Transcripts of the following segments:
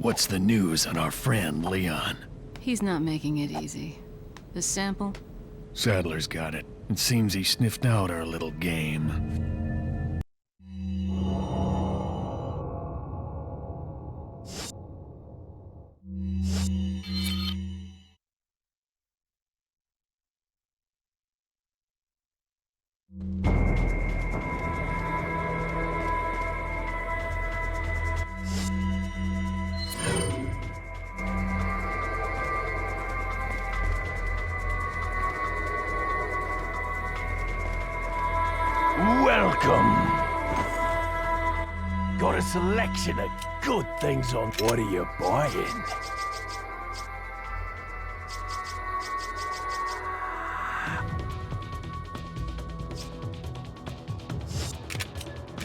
What's the news on our friend, Leon? He's not making it easy. The sample? Sadler's got it. It seems he sniffed out our little game. Welcome. Got a selection of good things on. What are you buying?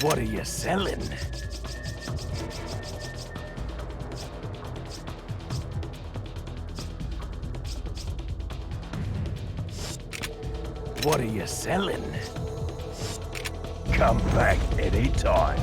What are you selling? What are you selling? Come back anytime.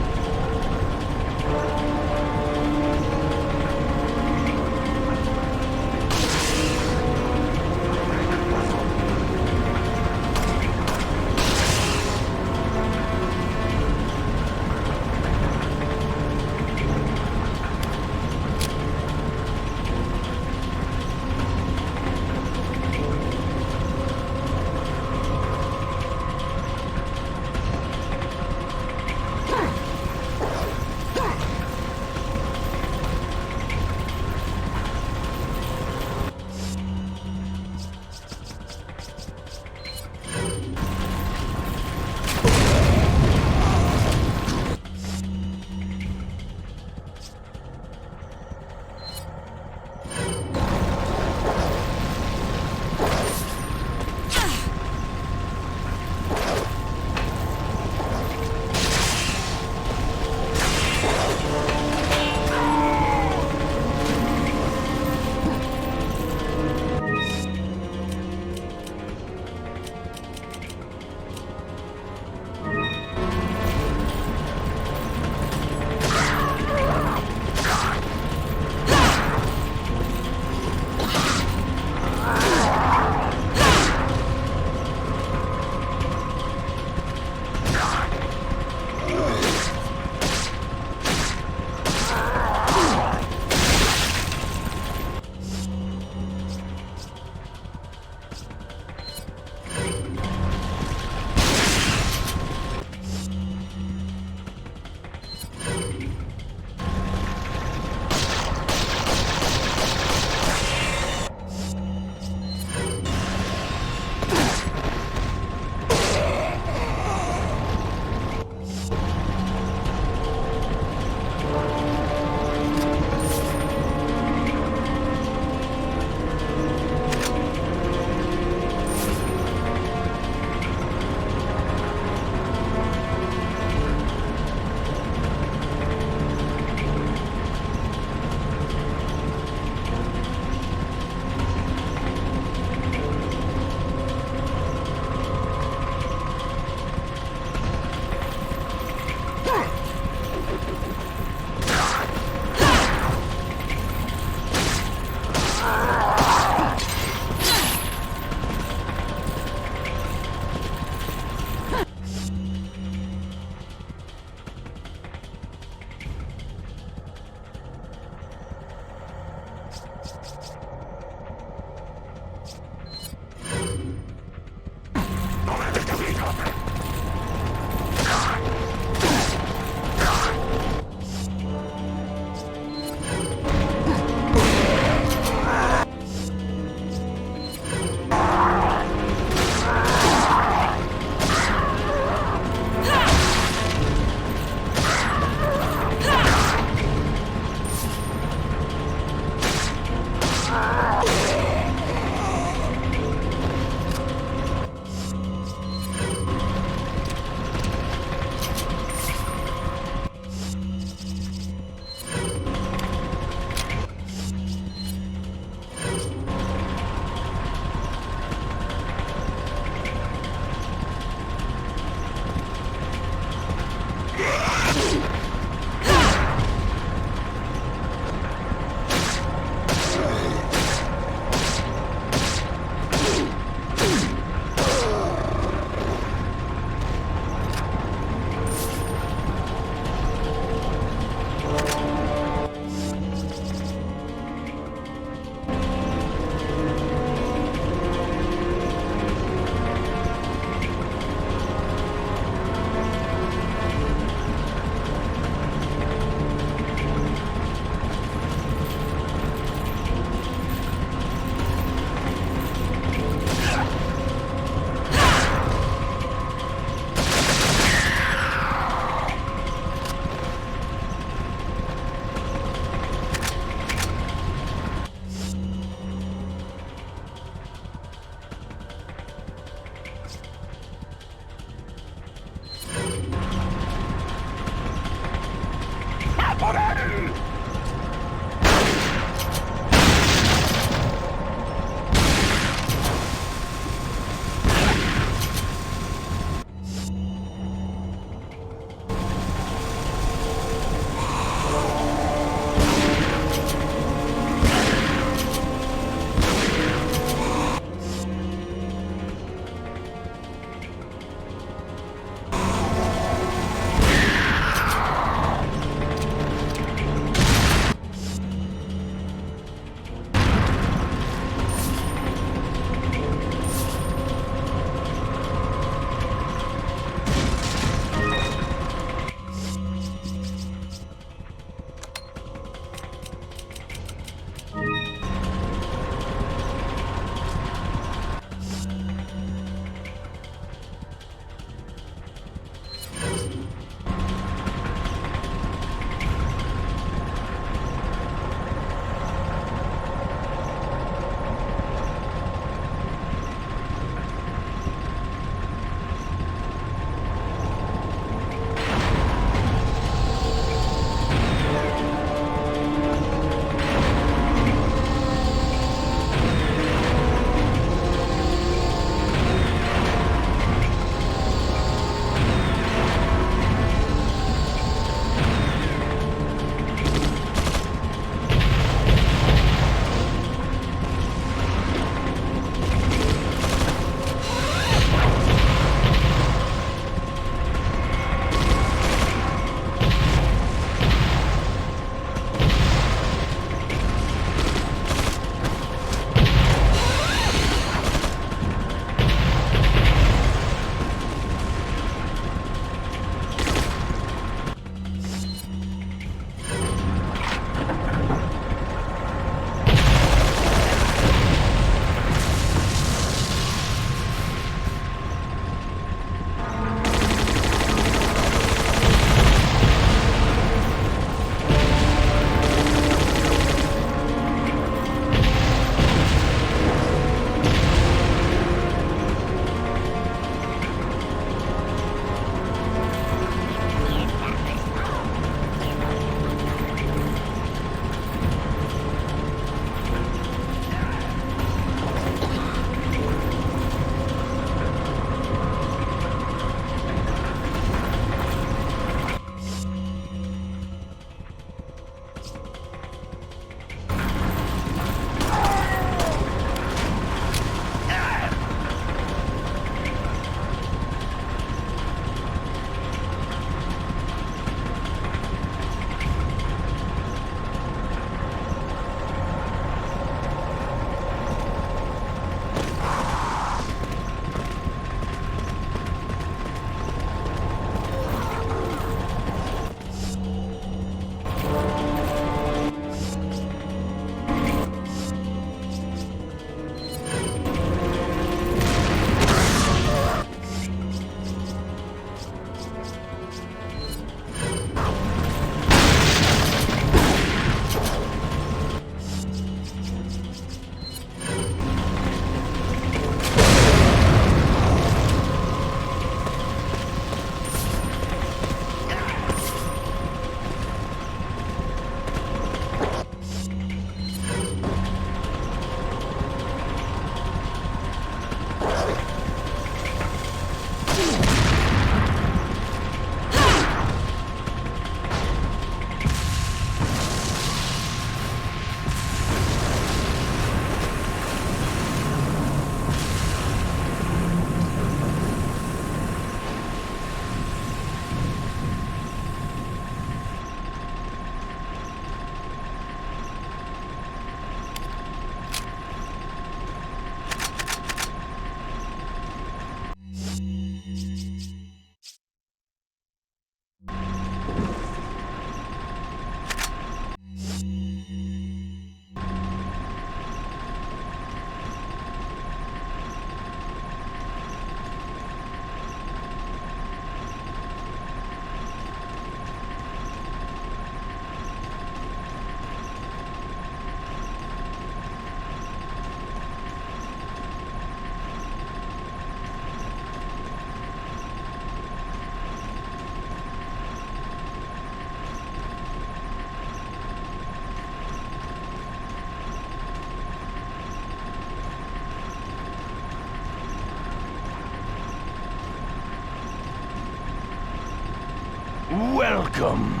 Welcome.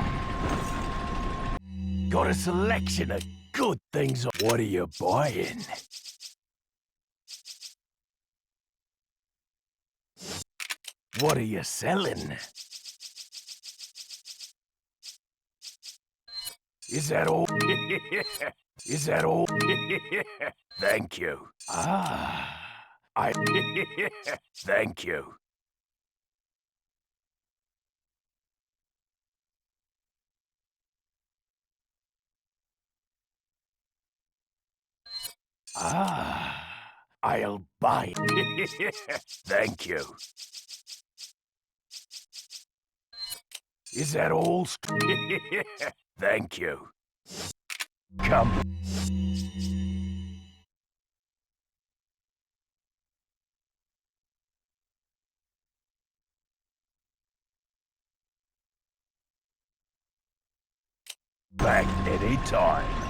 Got a selection of good things on. What are you buying? What are you selling? Is that all? Is that all? Thank you. Thank you. I'll buy. Thank you. Is that all? Thank you. Come. Back anytime.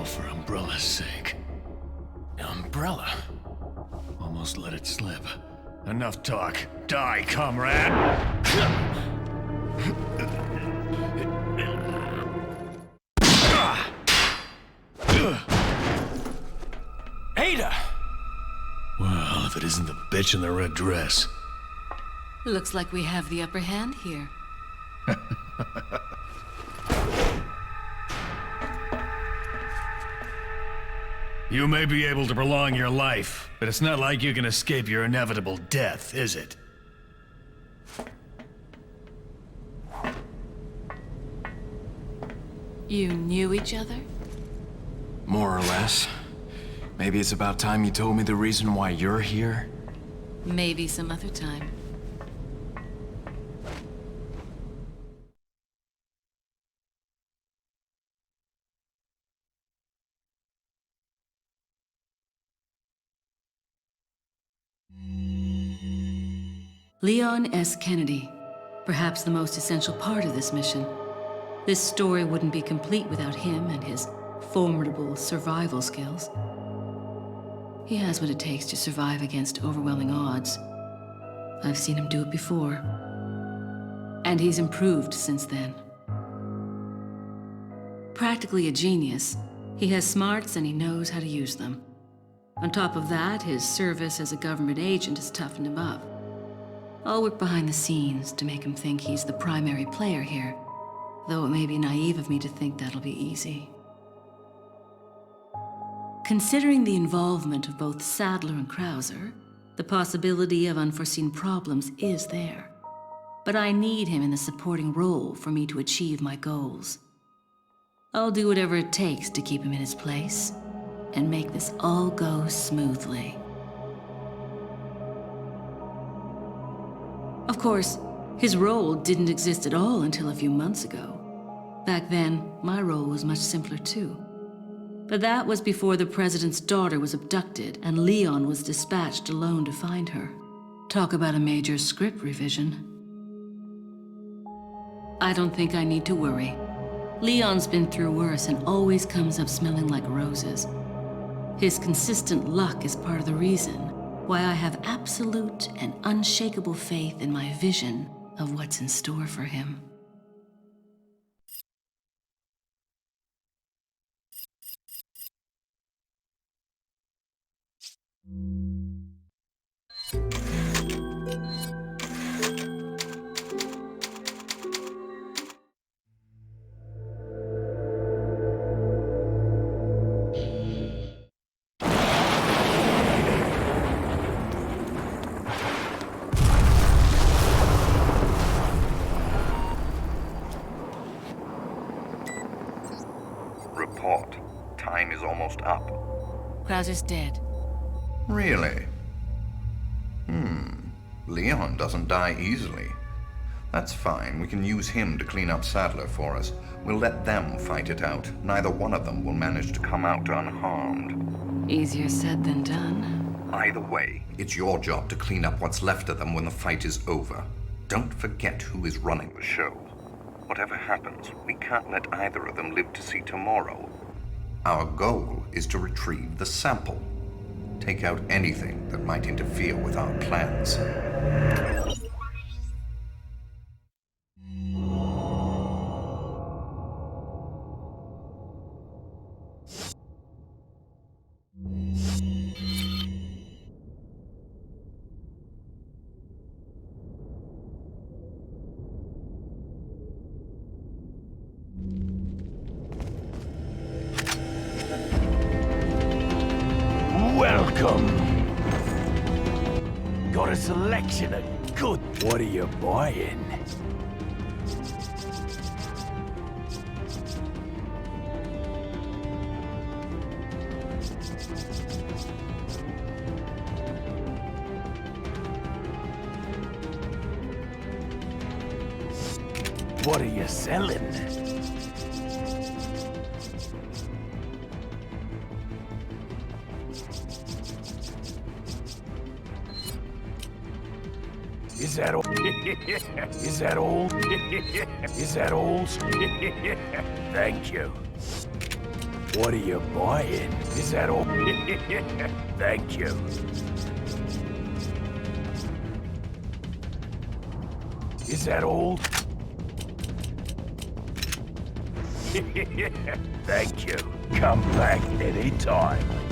for Umbrella's sake. Umbrella? Almost let it slip. Enough talk. Die, comrade! Ada! Well, if it isn't the bitch in the red dress. Looks like we have the upper hand here. You may be able to prolong your life, but it's not like you can escape your inevitable death, is it? You knew each other? More or less. Maybe it's about time you told me the reason why you're here. Maybe some other time. Leon S. Kennedy, perhaps the most essential part of this mission. This story wouldn't be complete without him and his formidable survival skills. He has what it takes to survive against overwhelming odds. I've seen him do it before. And he's improved since then. Practically a genius, he has smarts and he knows how to use them. On top of that, his service as a government agent has toughened him up. I'll work behind the scenes to make him think he's the primary player here, though it may be naive of me to think that'll be easy. Considering the involvement of both Sadler and Krauser, the possibility of unforeseen problems is there. But I need him in the supporting role for me to achieve my goals. I'll do whatever it takes to keep him in his place and make this all go smoothly. Of course, his role didn't exist at all until a few months ago. Back then, my role was much simpler too. But that was before the president's daughter was abducted and Leon was dispatched alone to find her. Talk about a major script revision. I don't think I need to worry. Leon's been through worse and always comes up smelling like roses. His consistent luck is part of the reason why I have absolute and unshakable faith in my vision of what's in store for him. Report. Time is almost up. Krauser's dead. Really? Leon doesn't die easily. That's fine. We can use him to clean up Sadler for us. We'll let them fight it out. Neither one of them will manage to come out unharmed. Easier said than done. Either way, it's your job to clean up what's left of them when the fight is over. Don't forget who is running the show. Whatever happens, we can't let either of them live to see tomorrow. Our goal is to retrieve the sample. Take out anything that might interfere with our plans. Welcome. Got a selection of good. What are you buying? What are you selling? Is that all? Is that all? Is that all? Thank you. What are you buying? Is that all? Thank you. Is that all? Thank you. Come back anytime.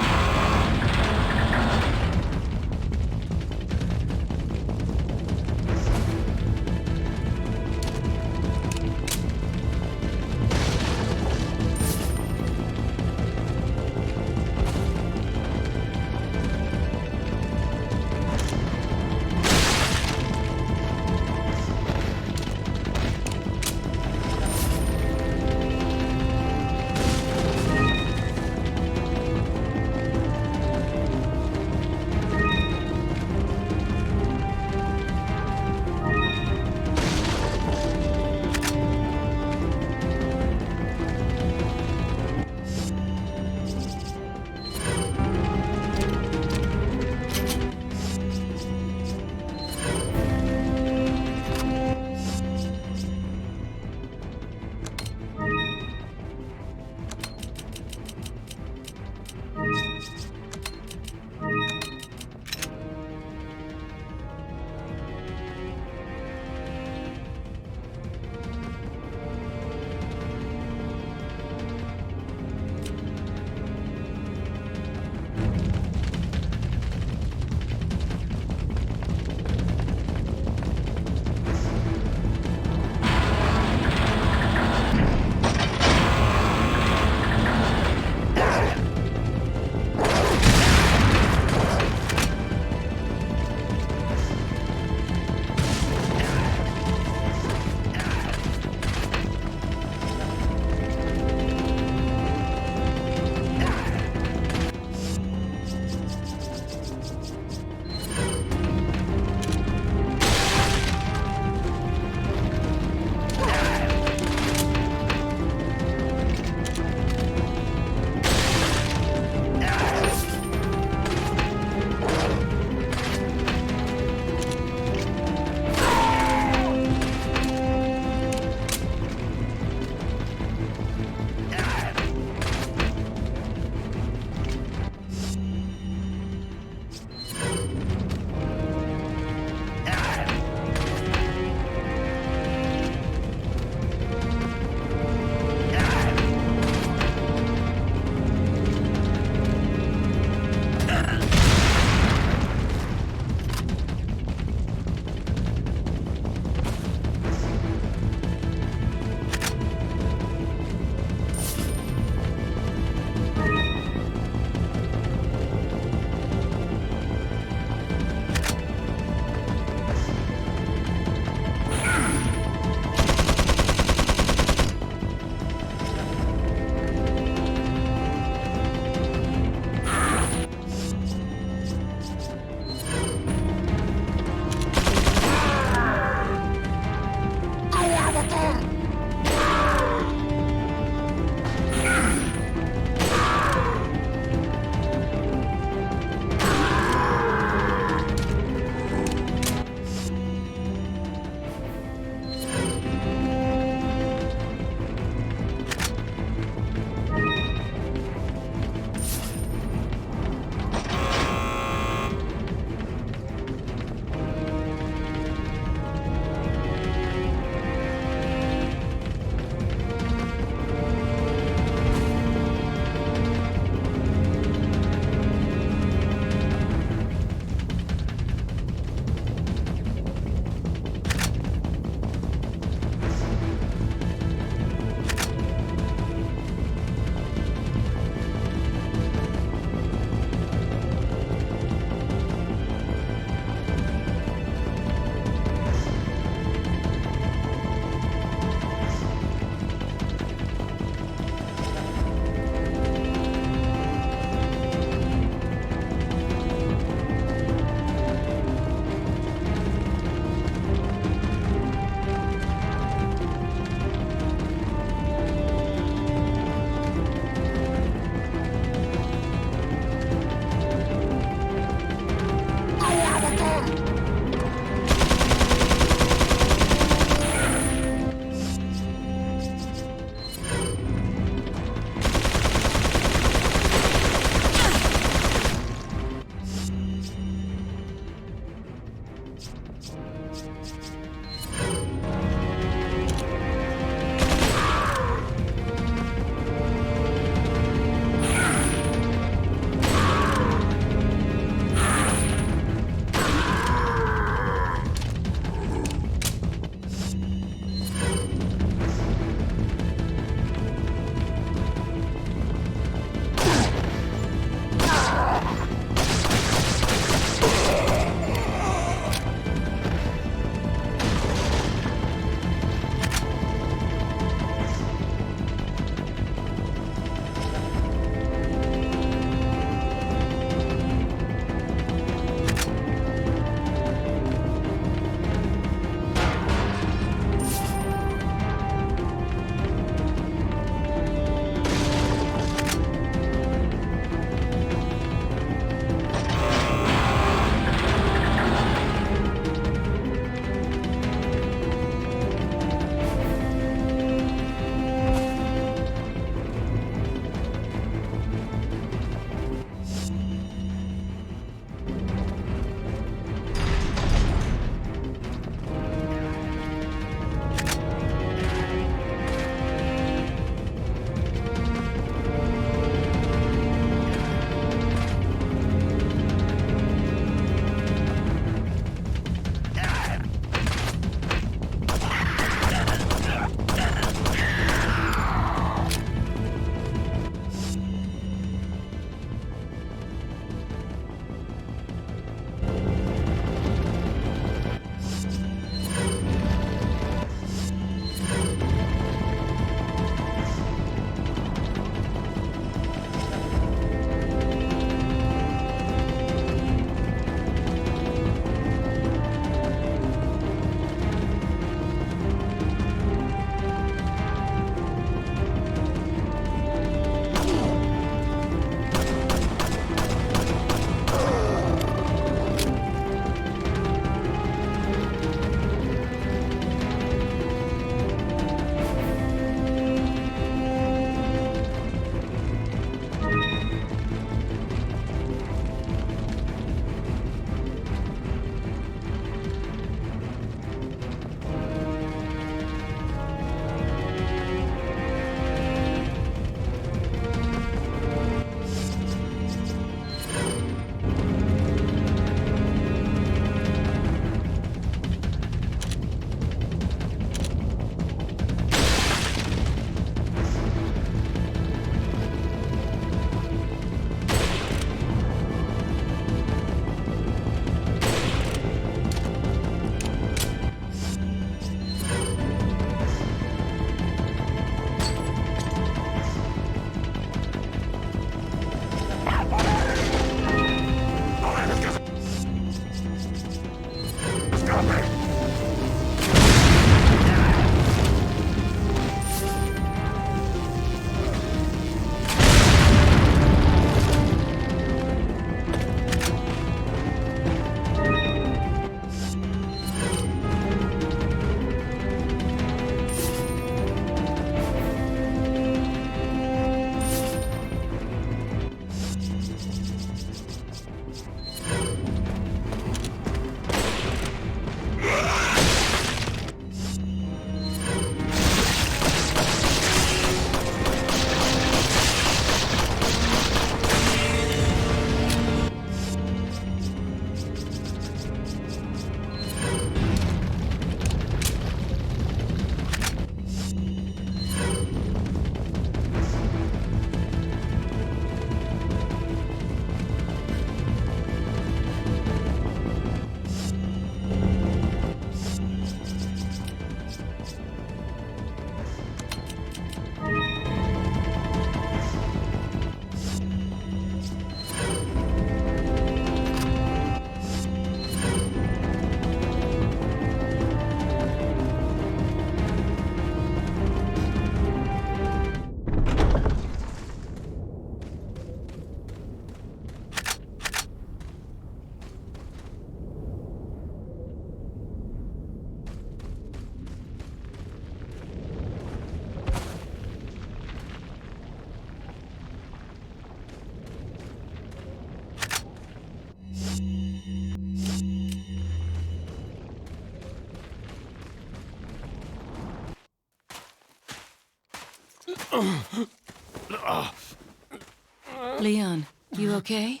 Leon, you okay?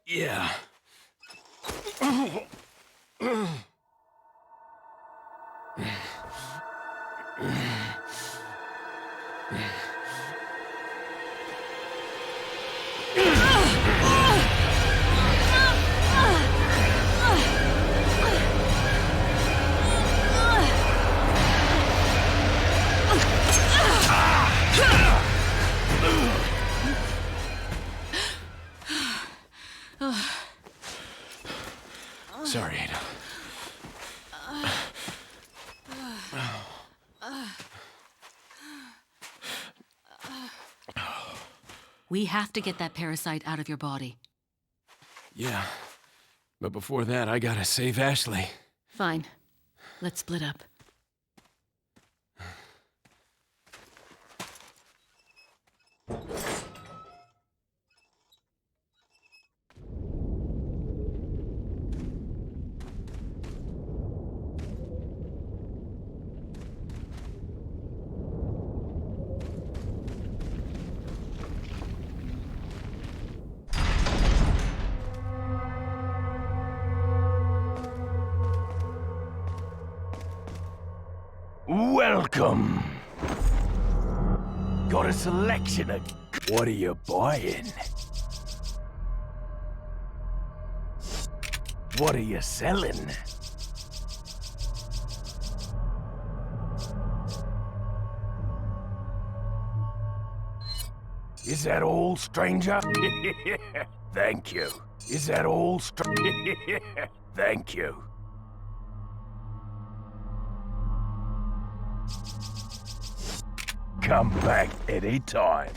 Yeah. Sorry, Ada. We have to get that parasite out of your body. Yeah. But before that, I gotta save Ashley. Fine. Let's split up. Welcome. Got a selection of... What are you buying? What are you selling? Is that all, stranger? Thank you. Is that all, Thank you. Come back anytime.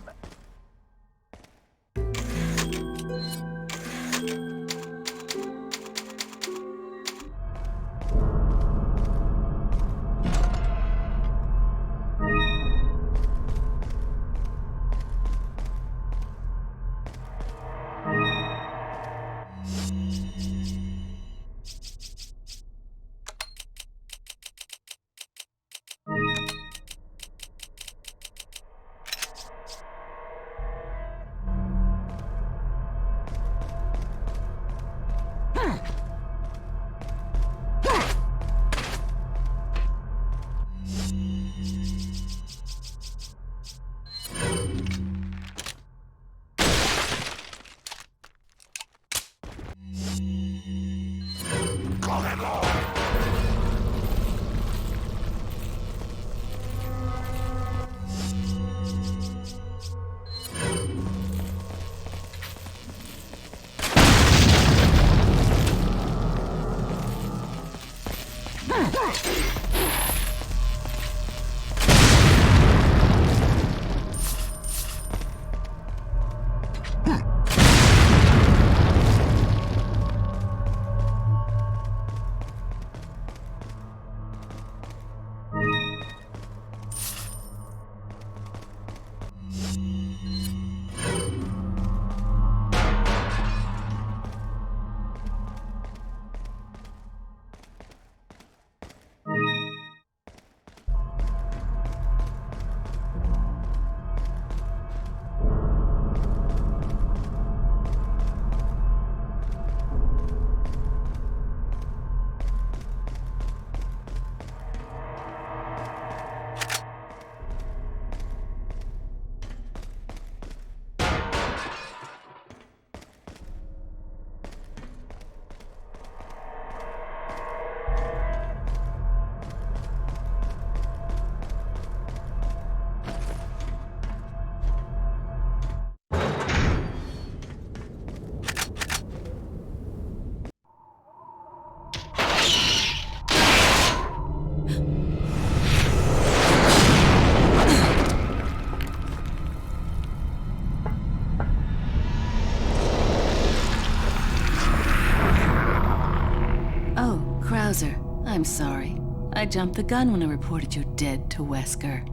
I'm sorry. I jumped the gun when I reported you dead to Wesker.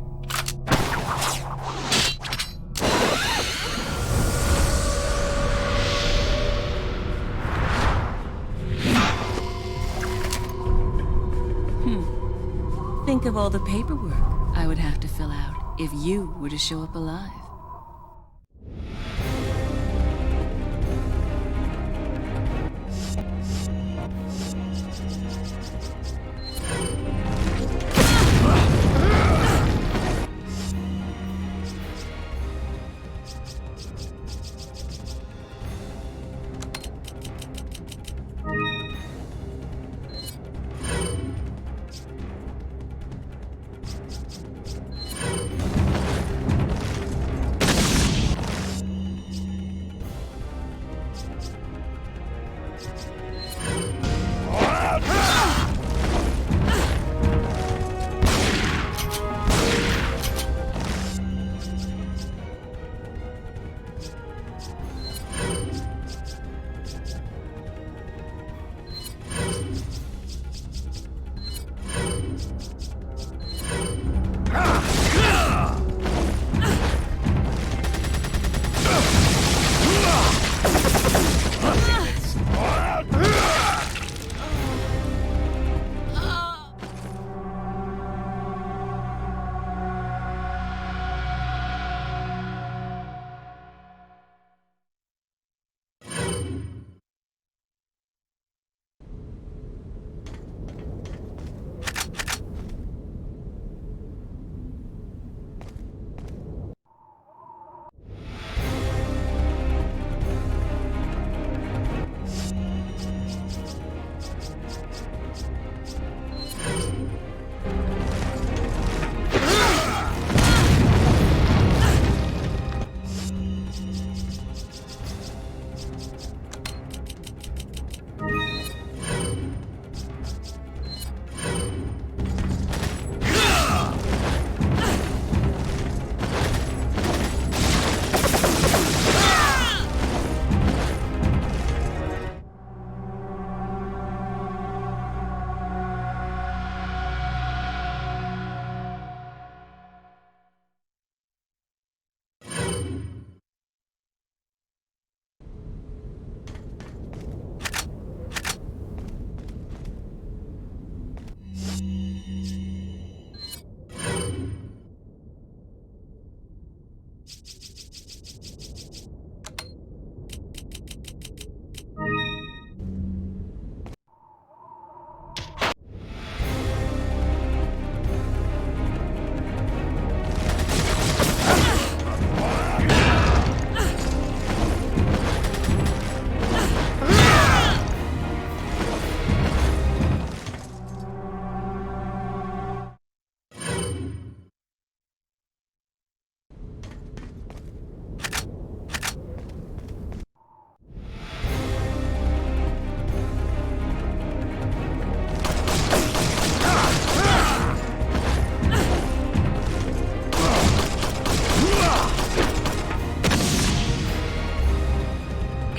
Think of all the paperwork I would have to fill out if you were to show up alive.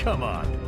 Come on.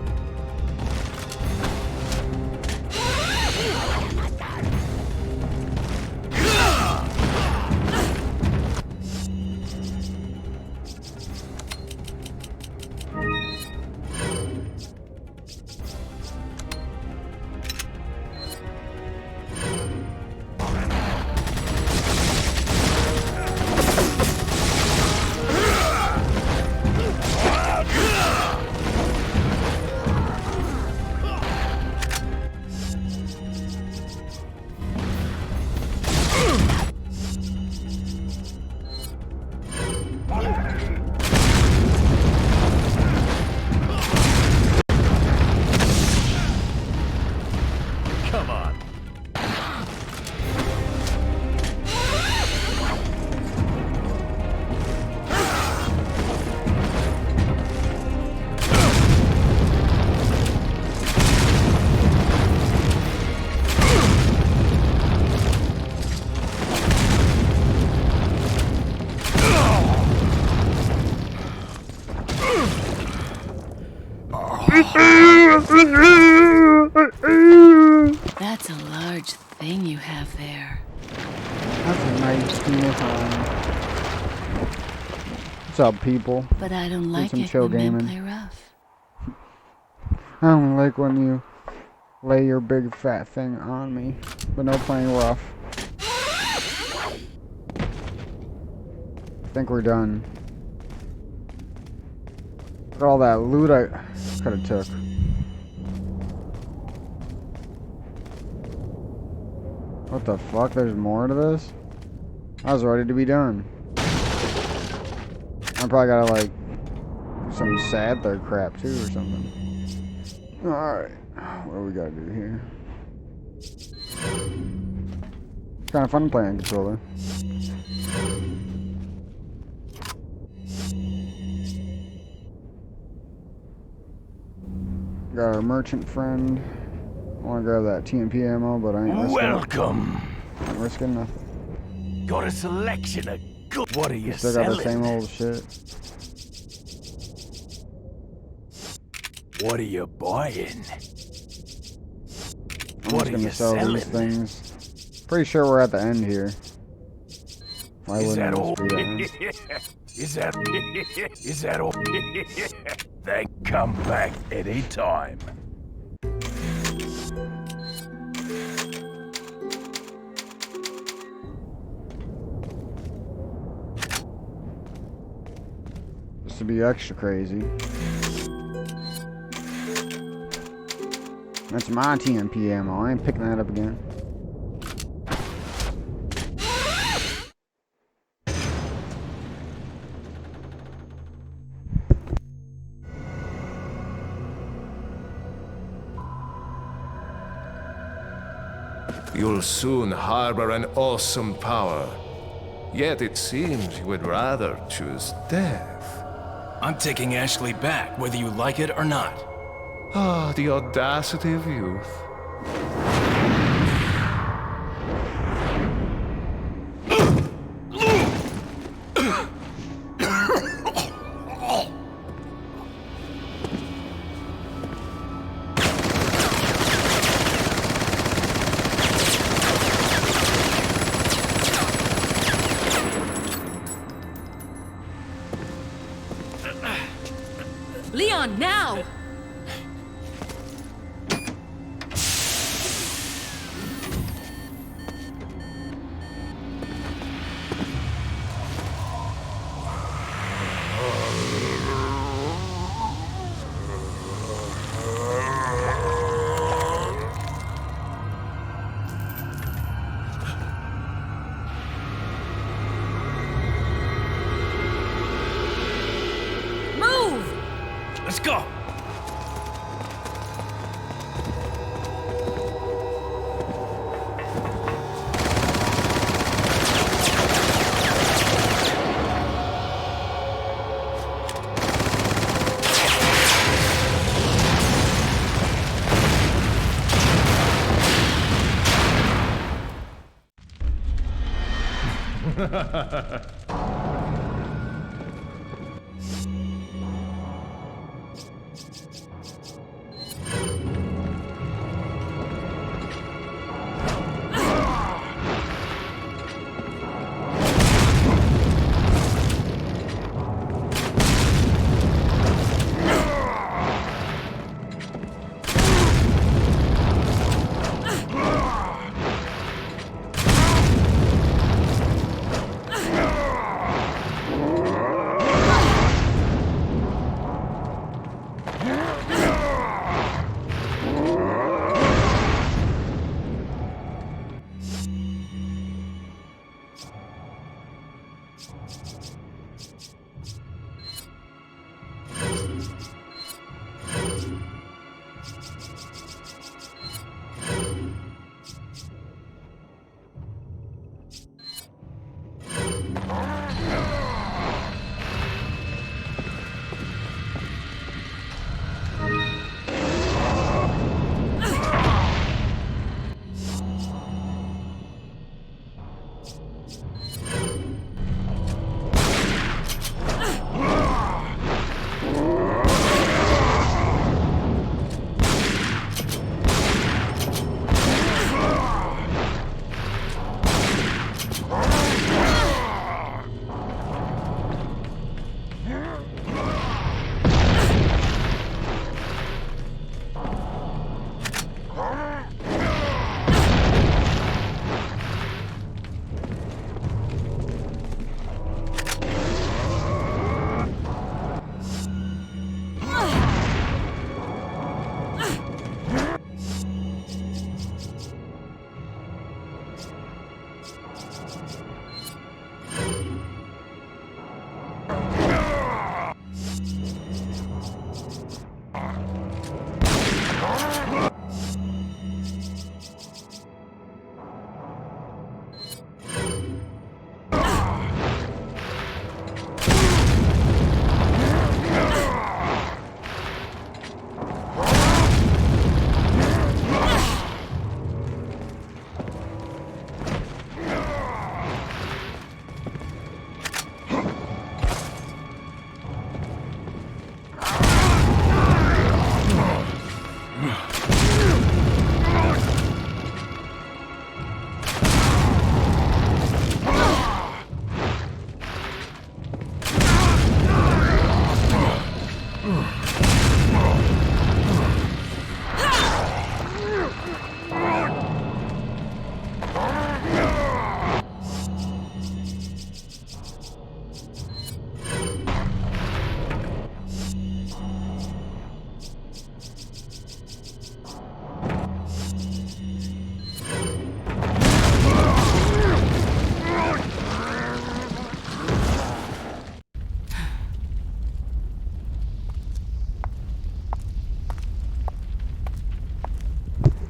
Come on. That's a large thing you have there. That's a nice uniform. What's up, people? But I don't like some it chill when men gaming. play rough. I don't like when you lay your big fat thing on me, but no playing rough. think we're done. Look at all that loot I could have took. What the fuck? There's more to this? I was ready to be done. I probably gotta like do some Sadler crap too or something. Alright. What do we gotta do here? It's kinda fun playing controller. Got our merchant friend. I wanna grab that TMP ammo, but I ain't risking Welcome. it. I'm risking nothing. Got a selection of good. What are you Still got the selling? same old shit. What are you buying? I'm What just are gonna you sell selling? these things. Pretty sure we're at the end here. Why Is wouldn't that this all? be the end? Is that all? Then come back anytime. Just to be extra crazy. That's my TMP ammo. I ain't picking that up again. You'll soon harbor an awesome power. Yet it seems you would rather choose death. I'm taking Ashley back, whether you like it or not. Ah, the audacity of youth. Leon, now! Move! Let's go!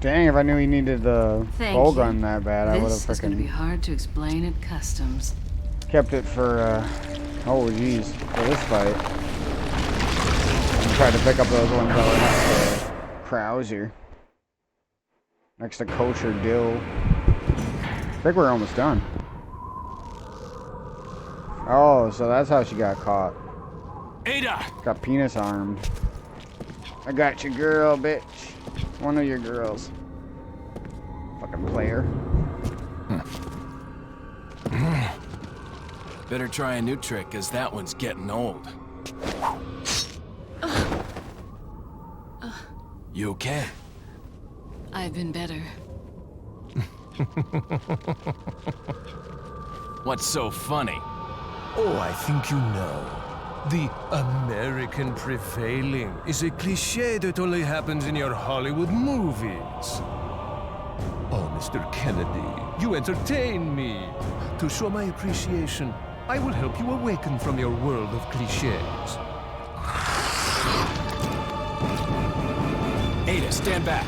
Dang, if I knew he needed the Thank bow you. gun that bad, I would have This is going to be freaking hard to explain at customs. kept it for, oh jeez, for this fight. And tried to pick up those ones that were next to Krauser. Next to Kosher Dill. I think we're almost done. Oh, so that's how she got caught. Ada! Got penis armed. I got your girl, bitch. One of your girls. Fucking player. Better try a new trick, cause that one's getting old. You okay? I've been better. What's so funny? Oh, I think you know. The American prevailing is a cliché that only happens in your Hollywood movies. Oh, Mr. Kennedy, you entertain me. To show my appreciation, I will help you awaken from your world of clichés. Ada, stand back.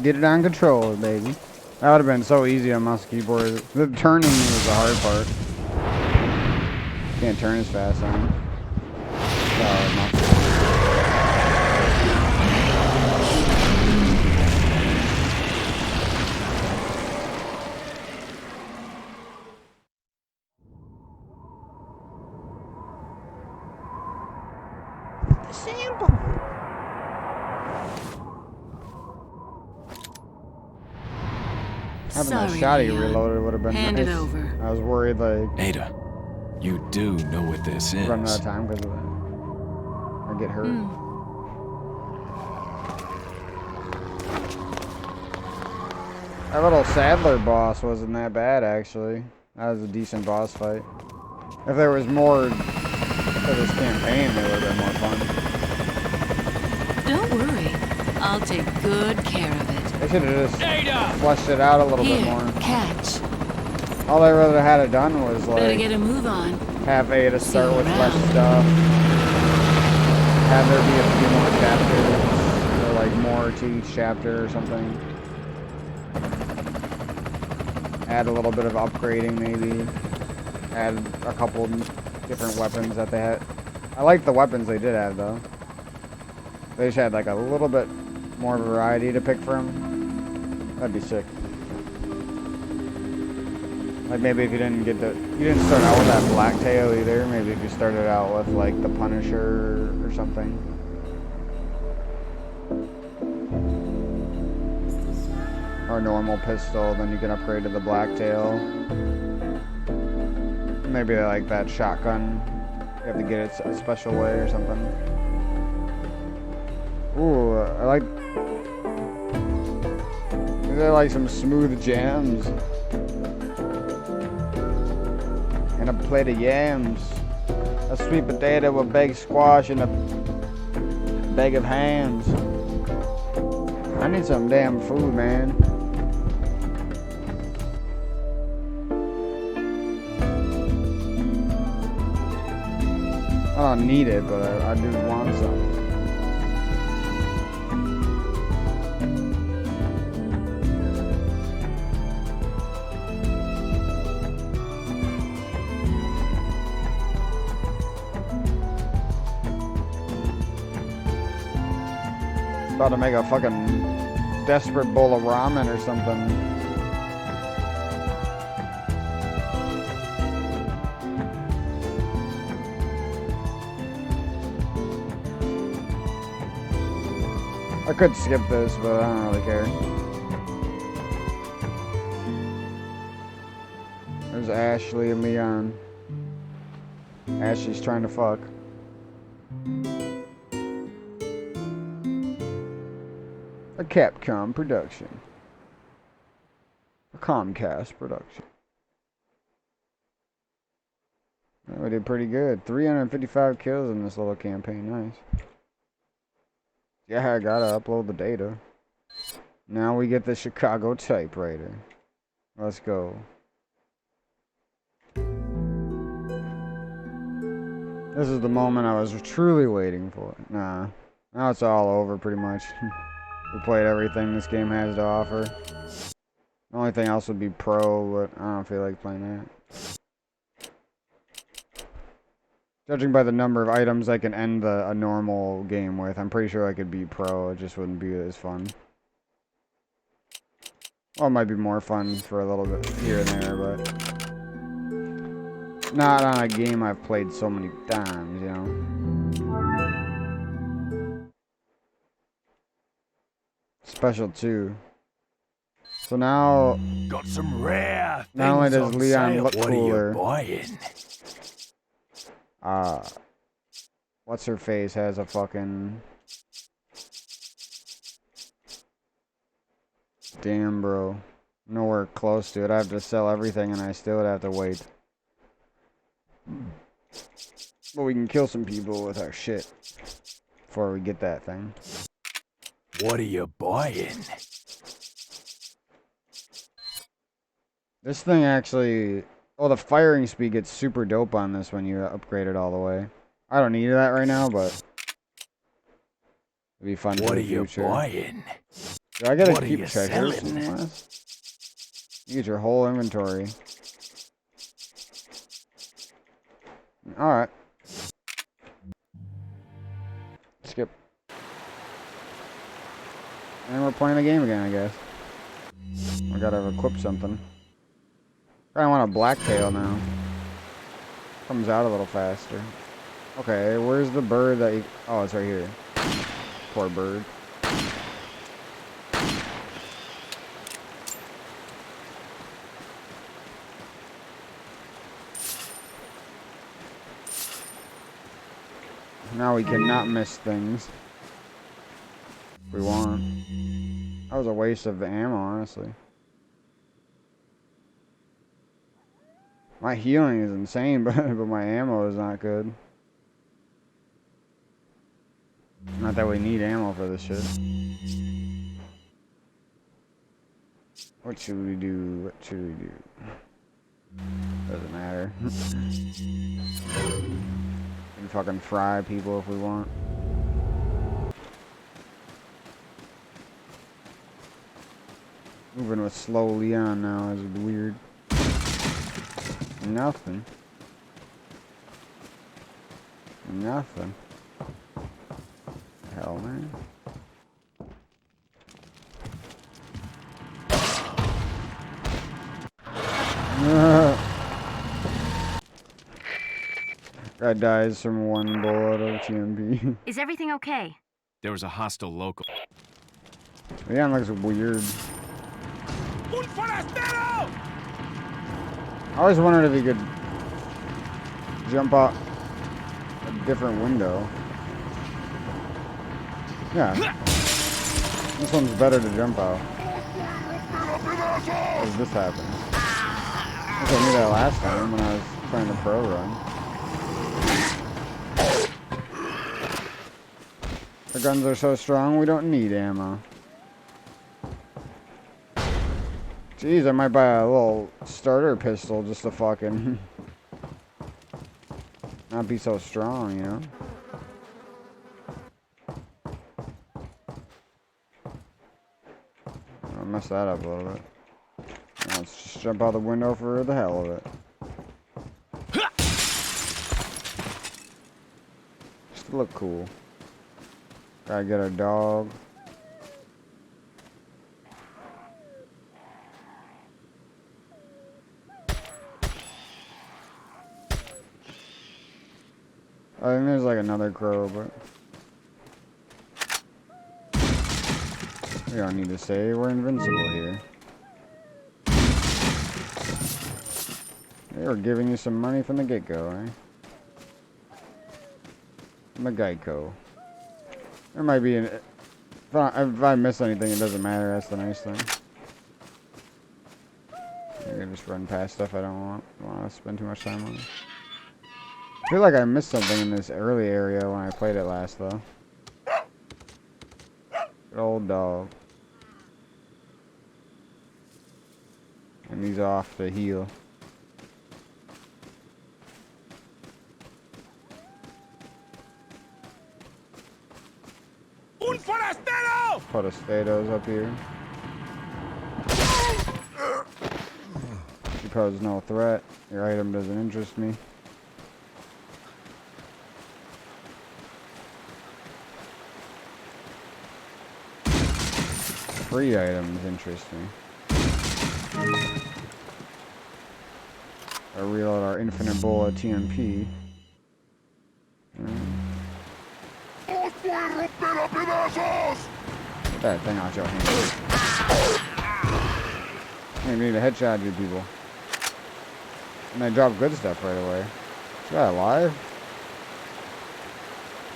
Get it on controller, baby. That would have been so easy on mouse keyboard. The turning was the hard part. Can't turn as fast on it. Having that Sorry, shotty Leon. reloaded would have been Hand nice. it over. I was worried like Ada, you do know what this is. running out of time because of that. Or get hurt. That little Sadler boss wasn't that bad actually. That was a decent boss fight. If there was more to this campaign, it would have been more fun. Don't worry. I'll take good care of it. They should have just fleshed it out a little bit Here, more. catch. All they really had it done was Better like get a move on. have Ada start See you with less around. stuff. have there be a few more chapters, or like more to each chapter or something. Add a little bit of upgrading maybe. Add a couple different weapons that they had. I like the weapons they did have though. They just had like a little bit more variety to pick from. That'd be sick. Like maybe if you didn't start out with that Blacktail either. Maybe if you started out with like the Punisher or something. Or normal pistol, then you can upgrade to the Blacktail. Maybe like that shotgun. You have to get it a special way or something. Ooh, I like. These are like some smooth jams. And a plate of yams. A sweet potato with baked squash and a bag of hams. I need some damn food, man. I don't need it, but I do want some. About to make a fucking desperate bowl of ramen or something. I could skip this, but I don't really care. There's Ashley and Leon. Ashley's trying to fuck. A Capcom production. A Comcast production. We did pretty good. 355 kills in this little campaign. Nice. Yeah, I gotta upload the data. Now we get the Chicago typewriter. Let's go. This is the moment I was truly waiting for. Nah. Now it's all over pretty much. We played everything this game has to offer. The only thing else would be pro, but I don't feel like playing that. Judging by the number of items I can end a normal game with, I'm pretty sure I could be pro. It just wouldn't be as fun. Well, it might be more fun for a little bit here and there, but not on a game I've played so many times, you know. Special 2. So now, Got some rare things not only does on Leon sale. look What cooler, are you buying? what's her face has a fucking. Damn, bro. Nowhere close to it. I have to sell everything and I still would have to wait. But we can kill some people with our shit before we get that thing. What are you buying? This thing actually... Oh, the firing speed gets super dope on this when you upgrade it all the way. I don't need that right now, but... It'd be fun for the future. What are you buying? Do I gotta What are keep you treasures selling? in this? You get your whole inventory. Alright. Skip. And we're playing the game again, I guess. I gotta equip something. I want a Blacktail now. Comes out a little faster. Okay, where's the bird that you... Oh, it's right here. Poor bird. Now we cannot miss things. If we want. That was a waste of ammo, honestly. My healing is insane, but my ammo is not good. Not that we need ammo for this shit. What should we do? What should we do? Doesn't matter. We can fucking fry people if we want. Moving with slow Leon now is weird. Nothing. Nothing. Hell, man. Guy dies from one bullet of TMP. Is everything okay? There was a hostile local. Leon looks weird. I always wondered if he could jump out a different window. Yeah. This one's better to jump out. As this happens. I think I knew that last time when I was trying to pro run. The guns are so strong we don't need ammo. Jeez, I might buy a little starter pistol just to fucking not be so strong, you know? I'll mess that up a little bit. Now let's just jump out the window for the hell of it. Just to look cool. Gotta get a dog. I think there's like another crow, but we don't need to say we're invincible here. They were giving you some money from the get-go, eh? From the Geico. There might be an... If I miss anything, it doesn't matter. That's the nice thing. I can just run past stuff I don't want to spend too much time on. I feel like I missed something in this early area when I played it last, though. Good old dog. And he's off to heal. Potatoes up here. You pose no threat. Your item doesn't interest me. Free items interest me. I reload our infinite bullet TMP. Get that thing out your hand. You need a headshot, you people. And they drop good stuff right away. Is that alive?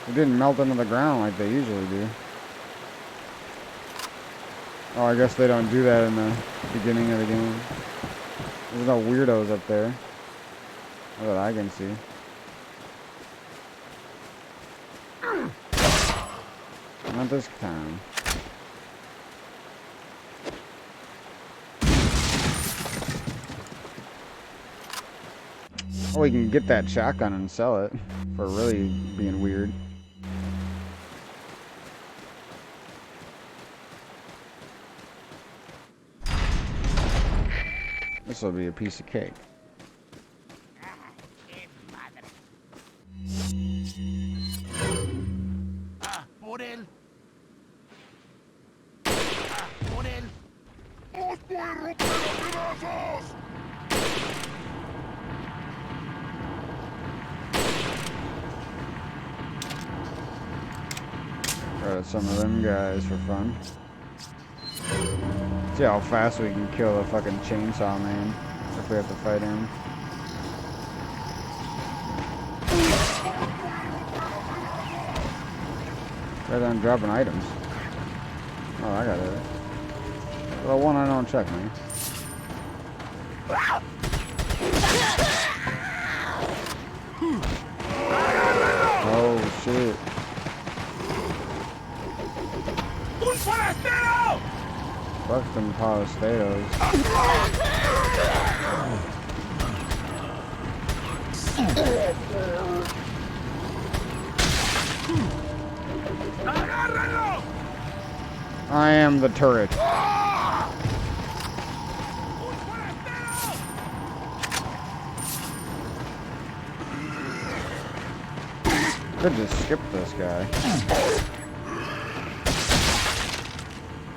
It didn't melt into the ground like they usually do. Oh, I guess they don't do that in the beginning of the game. There's no weirdos up there. Not that I can see. Not this time. Oh, we can get that shotgun and sell it for really being weird. This will be a piece of cake. Try some of them guys for fun. See how fast we can kill the fucking chainsaw man if we have to fight him. Right on dropping items. Oh, I got it. Well, one I don't check, man. Oh shit. Fuck them Palasteros. I am the turret. Could just skip this guy.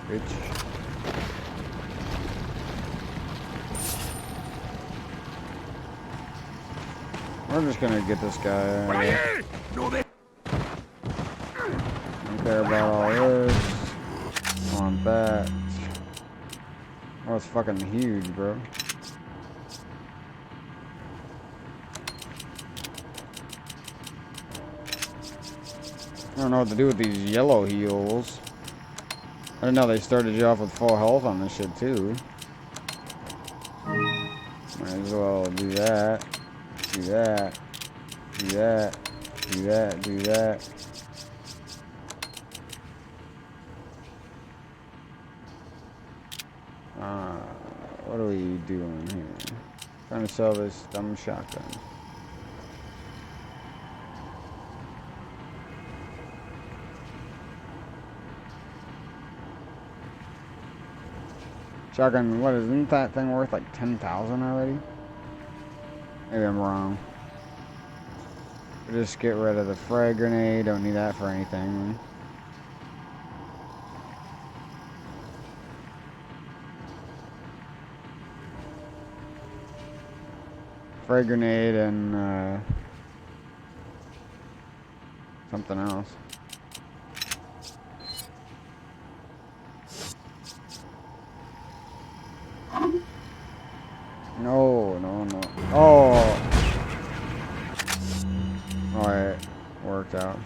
Bitch. We're just gonna get this guy. Don't care about all this. Want that. Oh, it's fucking huge, bro. I don't know what to do with these yellow heals. I didn't know they started you off with full health on this shit too. Might as well do that. Do that. Do that. Do that. Do that. What are we doing here? Trying to sell this dumb shotgun. Shotgun, what isn't that thing worth like 10,000 already? Maybe I'm wrong. We'll just get rid of the frag grenade, don't need that for anything. Frag grenade and something else. No, no, no. Oh! Alright, worked out.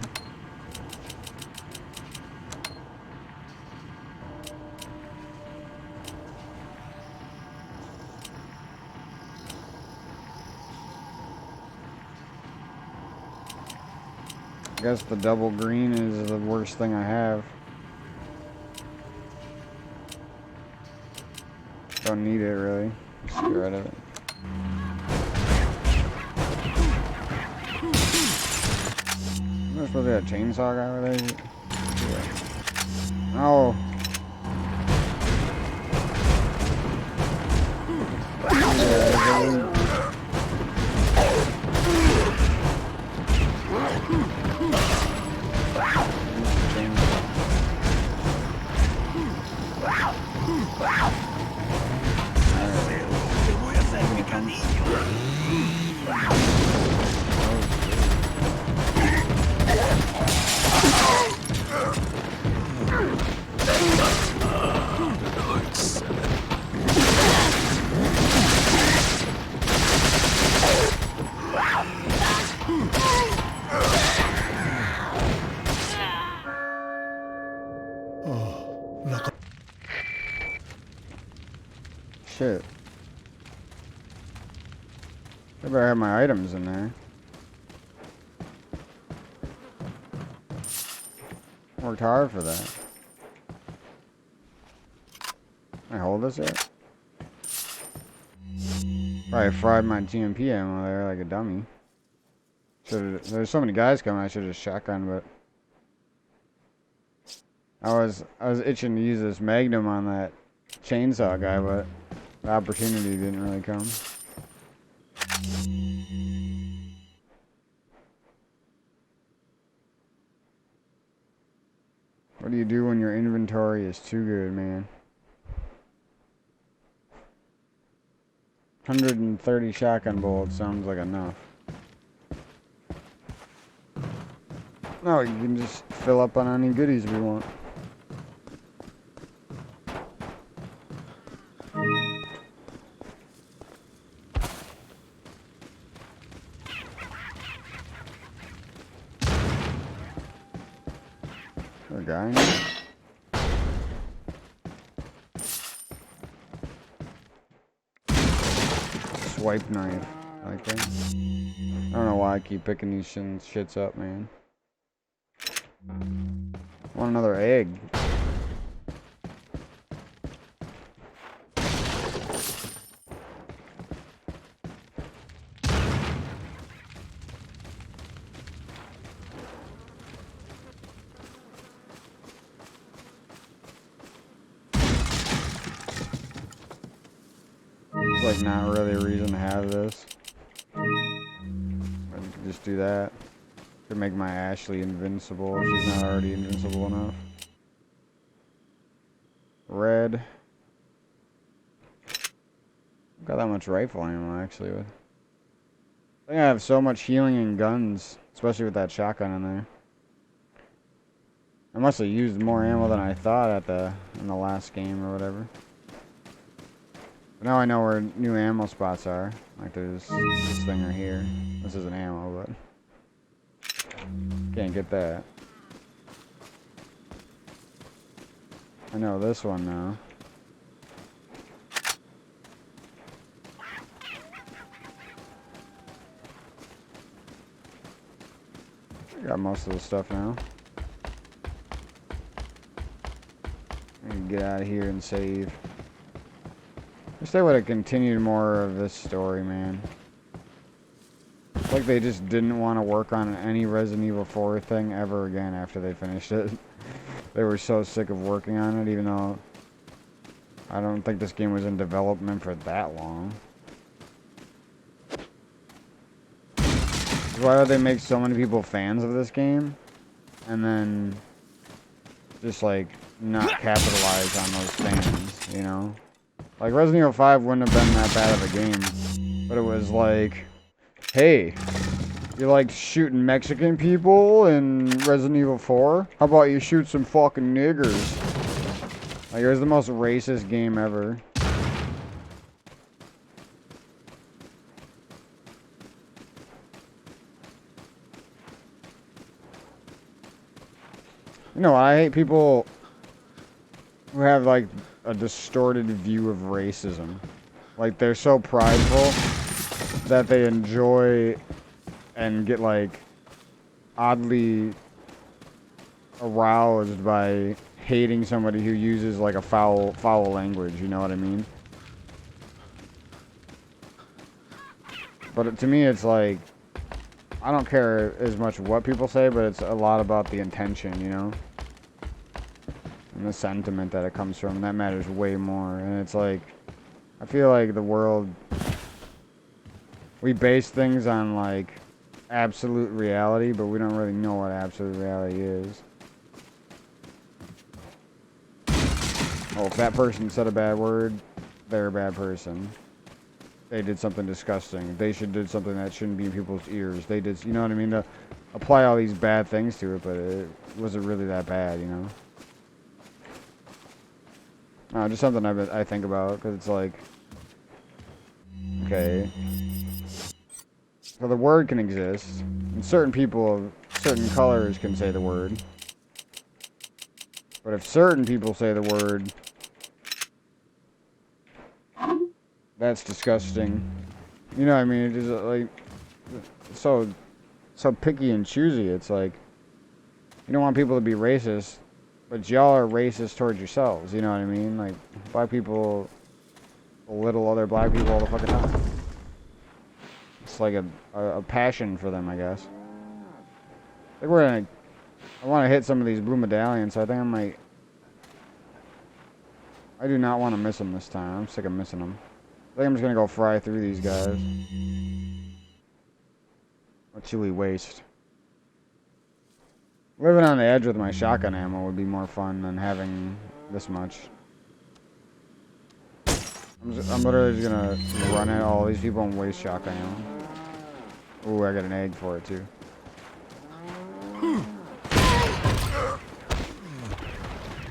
I guess the double green is the worst thing I have. Don't need it really. Just get rid of it. Am I supposed to be a chainsaw guy over there? Yeah. Oh. Yeah, shit. I better have my items in there. Worked hard for that. Can I hold this yet? Probably fried my TMP ammo there like a dummy. There's so many guys coming, I should've just shotgun, but I was itching to use this Magnum on that chainsaw guy, but the opportunity didn't really come. What do you do when your inventory is too good, man? 130 shotgun bullets sounds like enough. No, you can just fill up on any goodies we want. There a guy in here? Swipe knife. I like that. I don't know why I keep picking these shits up, man. I want another egg. It's like not really a reason to have this. I could just do that. Could make my Ashley invincible if she's not already invincible enough. Red. Got that much rifle ammo actually. I think I have so much healing and guns, especially with that shotgun in there. I must have used more ammo than I thought in the last game or whatever. But now I know where new ammo spots are. Like there's this thing right here. This isn't ammo, but can't get that. I know this one now. I got most of the stuff now. I can get out of here and save. Wish they would have continued more of this story, man. It's like they just didn't want to work on any Resident Evil 4 thing ever again after they finished it. They were so sick of working on it, even though I don't think this game was in development for that long. Why do they make so many people fans of this game and then just like not capitalize on those fans, you know? Like Resident Evil 5 wouldn't have been that bad of a game, but it was like, hey, you like shooting Mexican people in Resident Evil 4? How about you shoot some fucking niggers? Like it was the most racist game ever. You know, I hate people who have, like, a distorted view of racism. Like, they're so prideful that they enjoy and get, like, oddly aroused by hating somebody who uses, like, a foul language, you know what I mean? But to me, it's like, I don't care as much what people say, but it's a lot about the intention, you know? And the sentiment that it comes from, that matters way more. And it's like, I feel like the world, we base things on like absolute reality, but we don't really know what absolute reality is. Oh, if that person said a bad word, they're a bad person. They did something disgusting. They did something that shouldn't be in people's ears. They did, you know what I mean? To apply all these bad things to it, but it wasn't really that bad, you know? Just something I think about, because it's like, okay, so the word can exist, and certain people of certain colors can say the word, but if certain people say the word, that's disgusting. You know what I mean? It is like so picky and choosy. It's like you don't want people to be racist, but y'all are racist towards yourselves. You know what I mean? Like black people belittle other black people all the fucking time. It's like a passion for them, I guess. I think I want to hit some of these blue medallions, so I think I might. I do not want to miss them this time. I'm sick of missing them. I think I'm just gonna go fry through these guys. A chilly waste. Living on the edge with my shotgun ammo would be more fun than having this much. I'm literally just gonna run at all these people and waste shotgun ammo. Ooh, I got an egg for it too.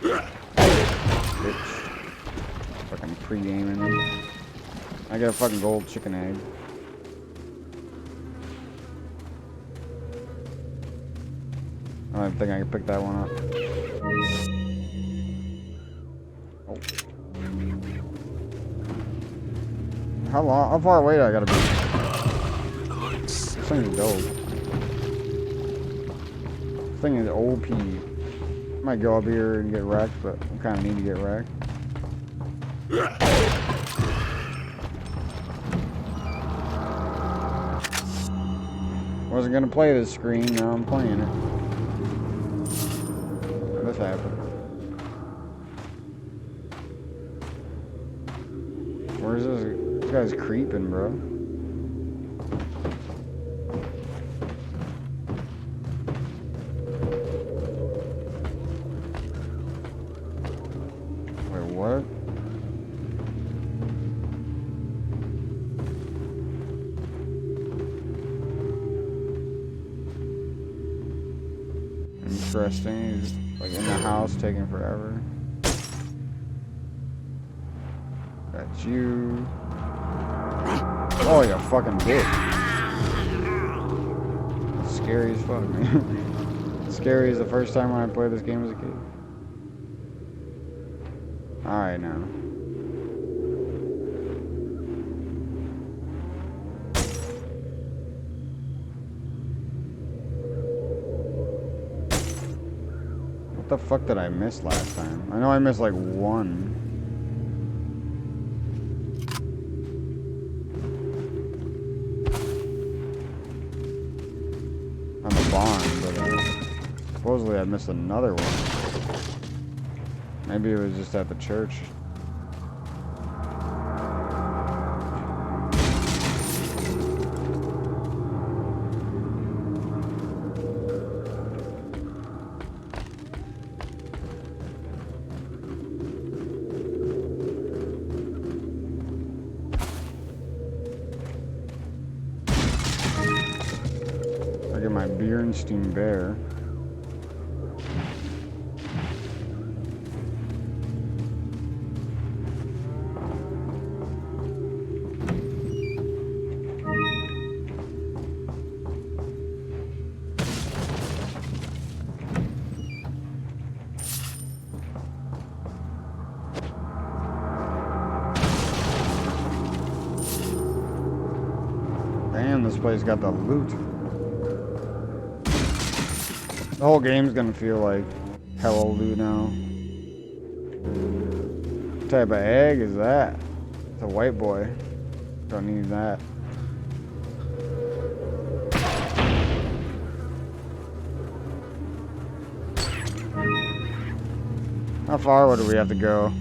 Bitch. Fucking pre-aiming me. I got a fucking gold chicken egg. I don't think I can pick that one up. Oh. How far away do I gotta be? This thing is dope. This thing is OP. I might go up here and get wrecked, but I kinda need to get wrecked. Wasn't gonna play this screen, now I'm playing it. This happened. Where's this? This guy's creeping, bro. interesting. He's like in the house taking forever. That's you. Oh, you fucking bitch. That's scary as fuck, man. Scary as the first time when I played this game as a kid. Alright now. What the fuck did I miss last time? I know I missed like one. On the barn, but supposedly I missed another one. Maybe it was just at the church. I get my Bernstein bear. Damn, this place got the loot. The whole game's gonna feel like hella loot now. What type of egg is that? It's a white boy. Don't need that. How far would we have to go?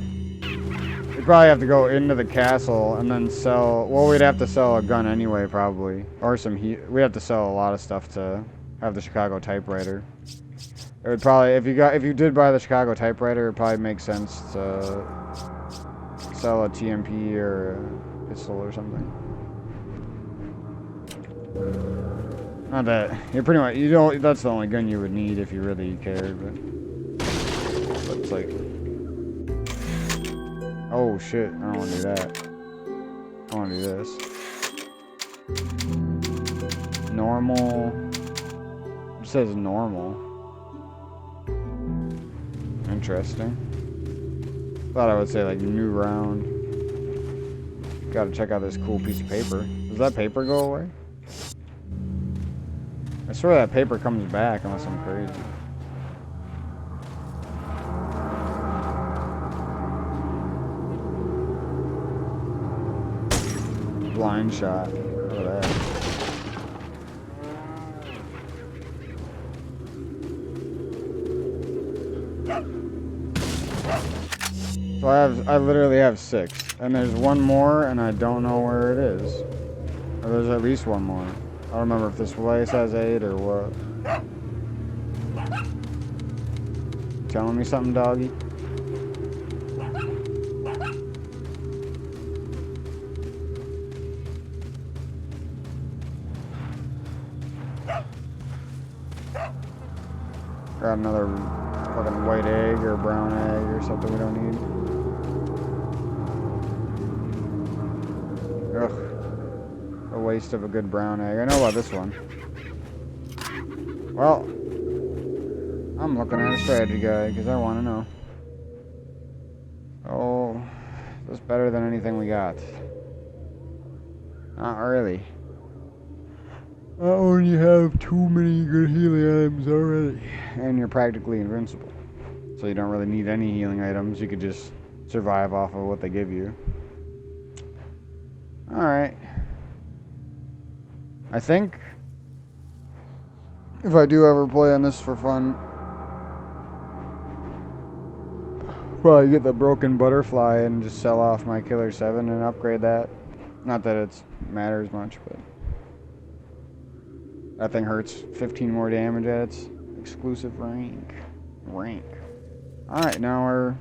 We'd probably have to go into the castle and then sell. Well, we'd have to sell a gun anyway, probably, or some heat. We'd have to sell a lot of stuff to have the Chicago typewriter. It would probably, if you did buy the Chicago typewriter, it'd probably make sense to sell a TMP or a pistol or something. Not that you're pretty much, you don't. That's the only gun you would need if you really cared. But it's like, oh shit! I don't want to do that. I want to do this. Normal. It says normal. Interesting. Thought I would say like new round. Gotta check out this cool piece of paper. Does that paper go away? I swear that paper comes back unless I'm crazy. Blind shot. Look at that. So I literally have 6. And there's one more and I don't know where it is. Or there's at least one more. I don't remember if this place has 8 or what. Telling me something, doggy? Got another fucking white egg or brown egg or something we don't need. Ugh. A waste of a good brown egg. I know about this one. Well, I'm looking at a strategy guide because I want to know. Oh, that's better than anything we got. Not really. I already have too many good healing items already. And you're practically invincible. So you don't really need any healing items. You could just survive off of what they give you. Alright. I think if I do ever play on this for fun, probably get the broken butterfly and just sell off my Killer 7 and upgrade that. Not that it matters much, but that thing hurts 15 more damage at its exclusive rank. Alright, now we're...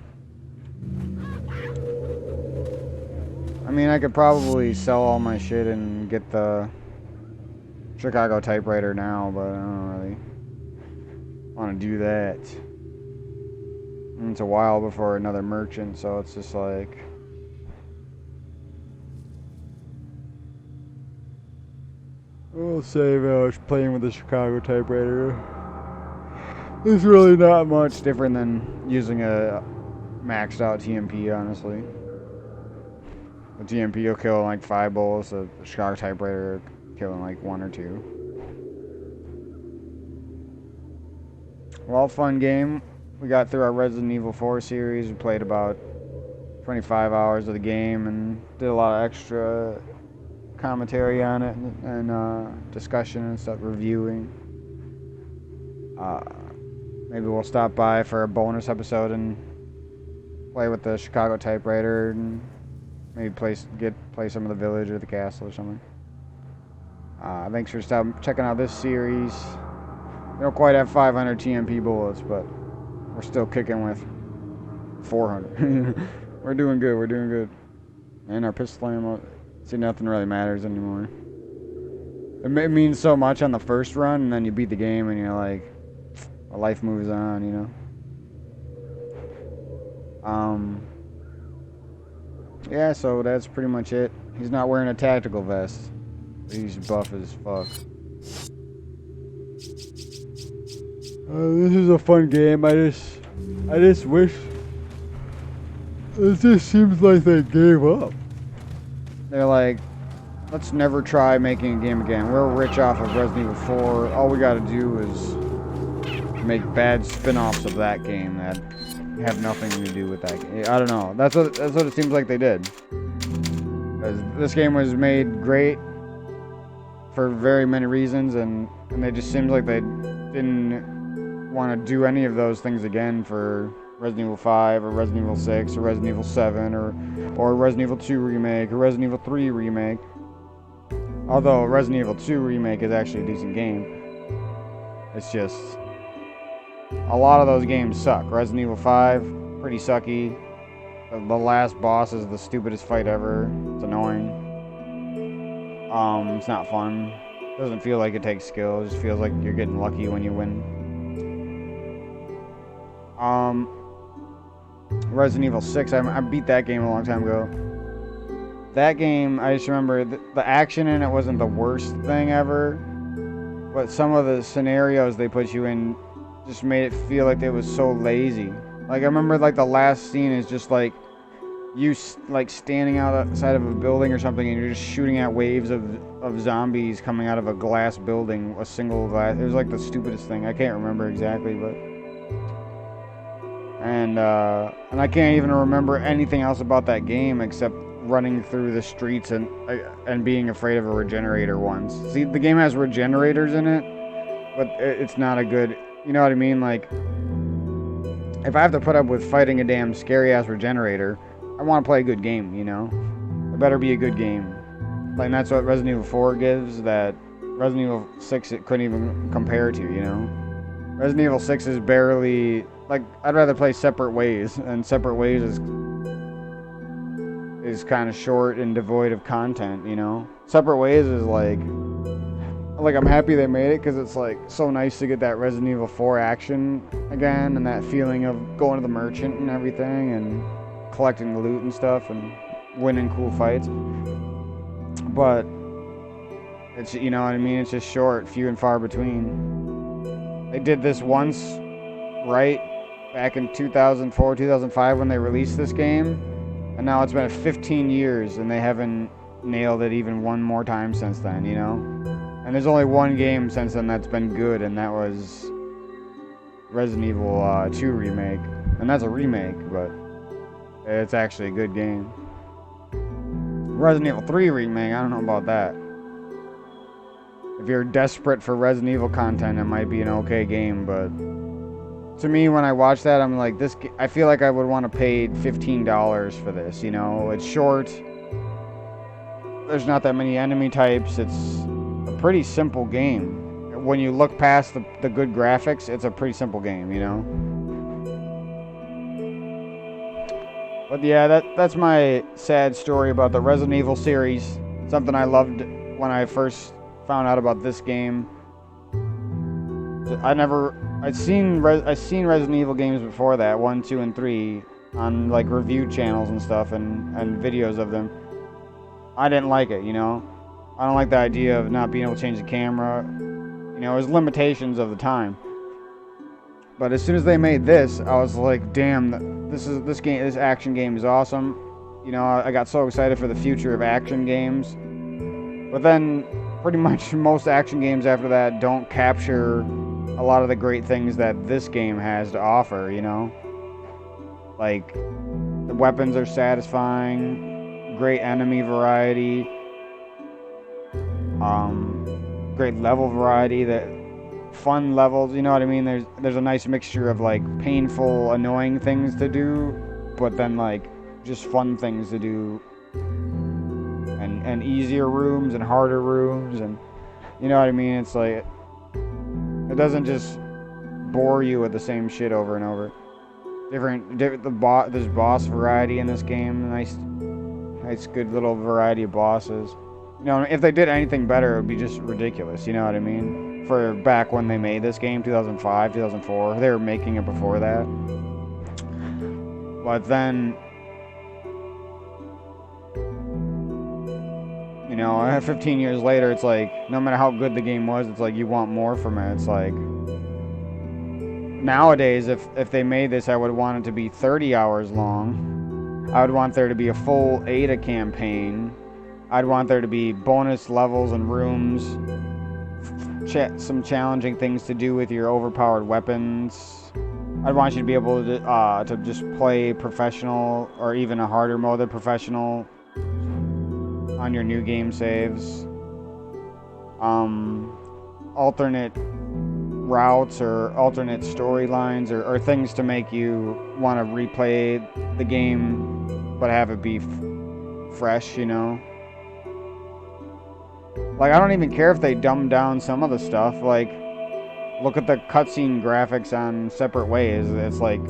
I mean, I could probably sell all my shit and get the Chicago typewriter now, but I don't really want to do that. And it's a while before another merchant, so it's just like... We'll save playing with the Chicago typewriter. It's really not much different than using a maxed out TMP, honestly. The TMP will kill like 5 bullets, the Chicago typewriter killing like 1 or 2. Well, fun game. We got through our Resident Evil 4 series. We played about 25 hours of the game and did a lot of extra commentary on it and discussion and stuff, reviewing. Maybe we'll stop by for a bonus episode and play with the Chicago typewriter and maybe play some of the village or the castle or something. Thanks for checking out this series. We don't quite have 500 TMP bullets, but we're still kicking with 400. We're doing good. And our pistol ammo, see, nothing really matters anymore. It means so much on the first run, and then you beat the game and you're like, well, life moves on, you know? Yeah, so that's pretty much it. He's not wearing a tactical vest. He's buff as fuck. This is a fun game. I just wish... It just seems like they gave up. They're like, let's never try making a game again. We're rich off of Resident Evil 4. All we gotta do is make bad spin-offs of that game that have nothing to do with that game. I don't know. That's what it seems like they did. This game was made great for very many reasons, and it just seems like they didn't want to do any of those things again for Resident Evil 5 or Resident Evil 6 or Resident Evil 7 or Resident Evil 2 remake or Resident Evil 3 remake. Although Resident Evil 2 remake is actually a decent game. It's just a lot of those games suck. Resident Evil 5, pretty sucky. The last boss is the stupidest fight ever. It's annoying. It's not fun. It doesn't feel like it takes skill. It just feels like you're getting lucky when you win. Resident Evil 6, I beat that game a long time ago. That game, I just remember the action in it wasn't the worst thing ever, but some of the scenarios they put you in just made it feel like it was so lazy. Like, I remember, like, the last scene is just, like, you, like, standing outside of a building or something, and you're just shooting at waves of zombies coming out of a glass building, a single glass. It was, like, the stupidest thing. I can't remember exactly, but... And I can't even remember anything else about that game except running through the streets and being afraid of a regenerator once. See, the game has regenerators in it, but it's not a good... You know what I mean? Like, if I have to put up with fighting a damn scary-ass regenerator, I want to play a good game, you know? It better be a good game. Like, that's what Resident Evil 4 gives, that Resident Evil 6 it couldn't even compare to, you know? Resident Evil 6 is barely... Like, I'd rather play Separate Ways, and Separate Ways is kind of short and devoid of content, you know? Separate Ways is like I'm happy they made it, because it's like so nice to get that Resident Evil 4 action again, and that feeling of going to the merchant and everything, and collecting the loot and stuff, and winning cool fights. But it's, you know what I mean, it's just short, few and far between. They did this once, right? Back in 2004, 2005 when they released this game, and now it's been 15 years and they haven't nailed it even one more time since then, you know? And there's only one game since then that's been good, and that was Resident Evil 2 remake. And that's a remake, but it's actually a good game. Resident Evil 3 remake, I don't know about that. If you're desperate for Resident Evil content, it might be an okay game, but to me, when I watch that, I'm like, I feel like I would want to pay $15 for this, you know? It's short. There's not that many enemy types. It's a pretty simple game. When you look past the good graphics, it's a pretty simple game, you know? But yeah, that's my sad story about the Resident Evil series. Something I loved when I first found out about this game. I never I've seen Resident Evil games before that, 1, 2, and 3, on like review channels and stuff, and videos of them. I didn't like it, you know. I don't like the idea of not being able to change the camera. You know, there's limitations of the time. But as soon as they made this, I was like, damn, this action game is awesome. You know, I got so excited for the future of action games. But then, pretty much most action games after that don't capture a lot of the great things that this game has to offer, you know? Like, the weapons are satisfying, great enemy variety, great level variety, fun levels, you know what I mean? There's a nice mixture of, like, painful, annoying things to do, but then, like, just fun things to do, and easier rooms and harder rooms, and, you know what I mean? It's like, it doesn't just bore you with the same shit over and over. There's boss variety in this game. Nice, good little variety of bosses. You know, if they did anything better, it would be just ridiculous. You know what I mean? For back when they made this game, 2005, 2004, they were making it before that. But then, you know, 15 years later, it's like, no matter how good the game was, it's like you want more from it. It's like, nowadays, if they made this, I would want it to be 30 hours long. I would want there to be a full Ada campaign. I'd want there to be bonus levels and rooms, some challenging things to do with your overpowered weapons. I'd want you to be able to just play professional, or even a harder mode than professional, on your new game saves. Alternate routes or alternate storylines, or things to make you want to replay the game but have it be fresh, you know? Like, I don't even care if they dumb down some of the stuff. Like, look at the cutscene graphics on Separate Ways. It's like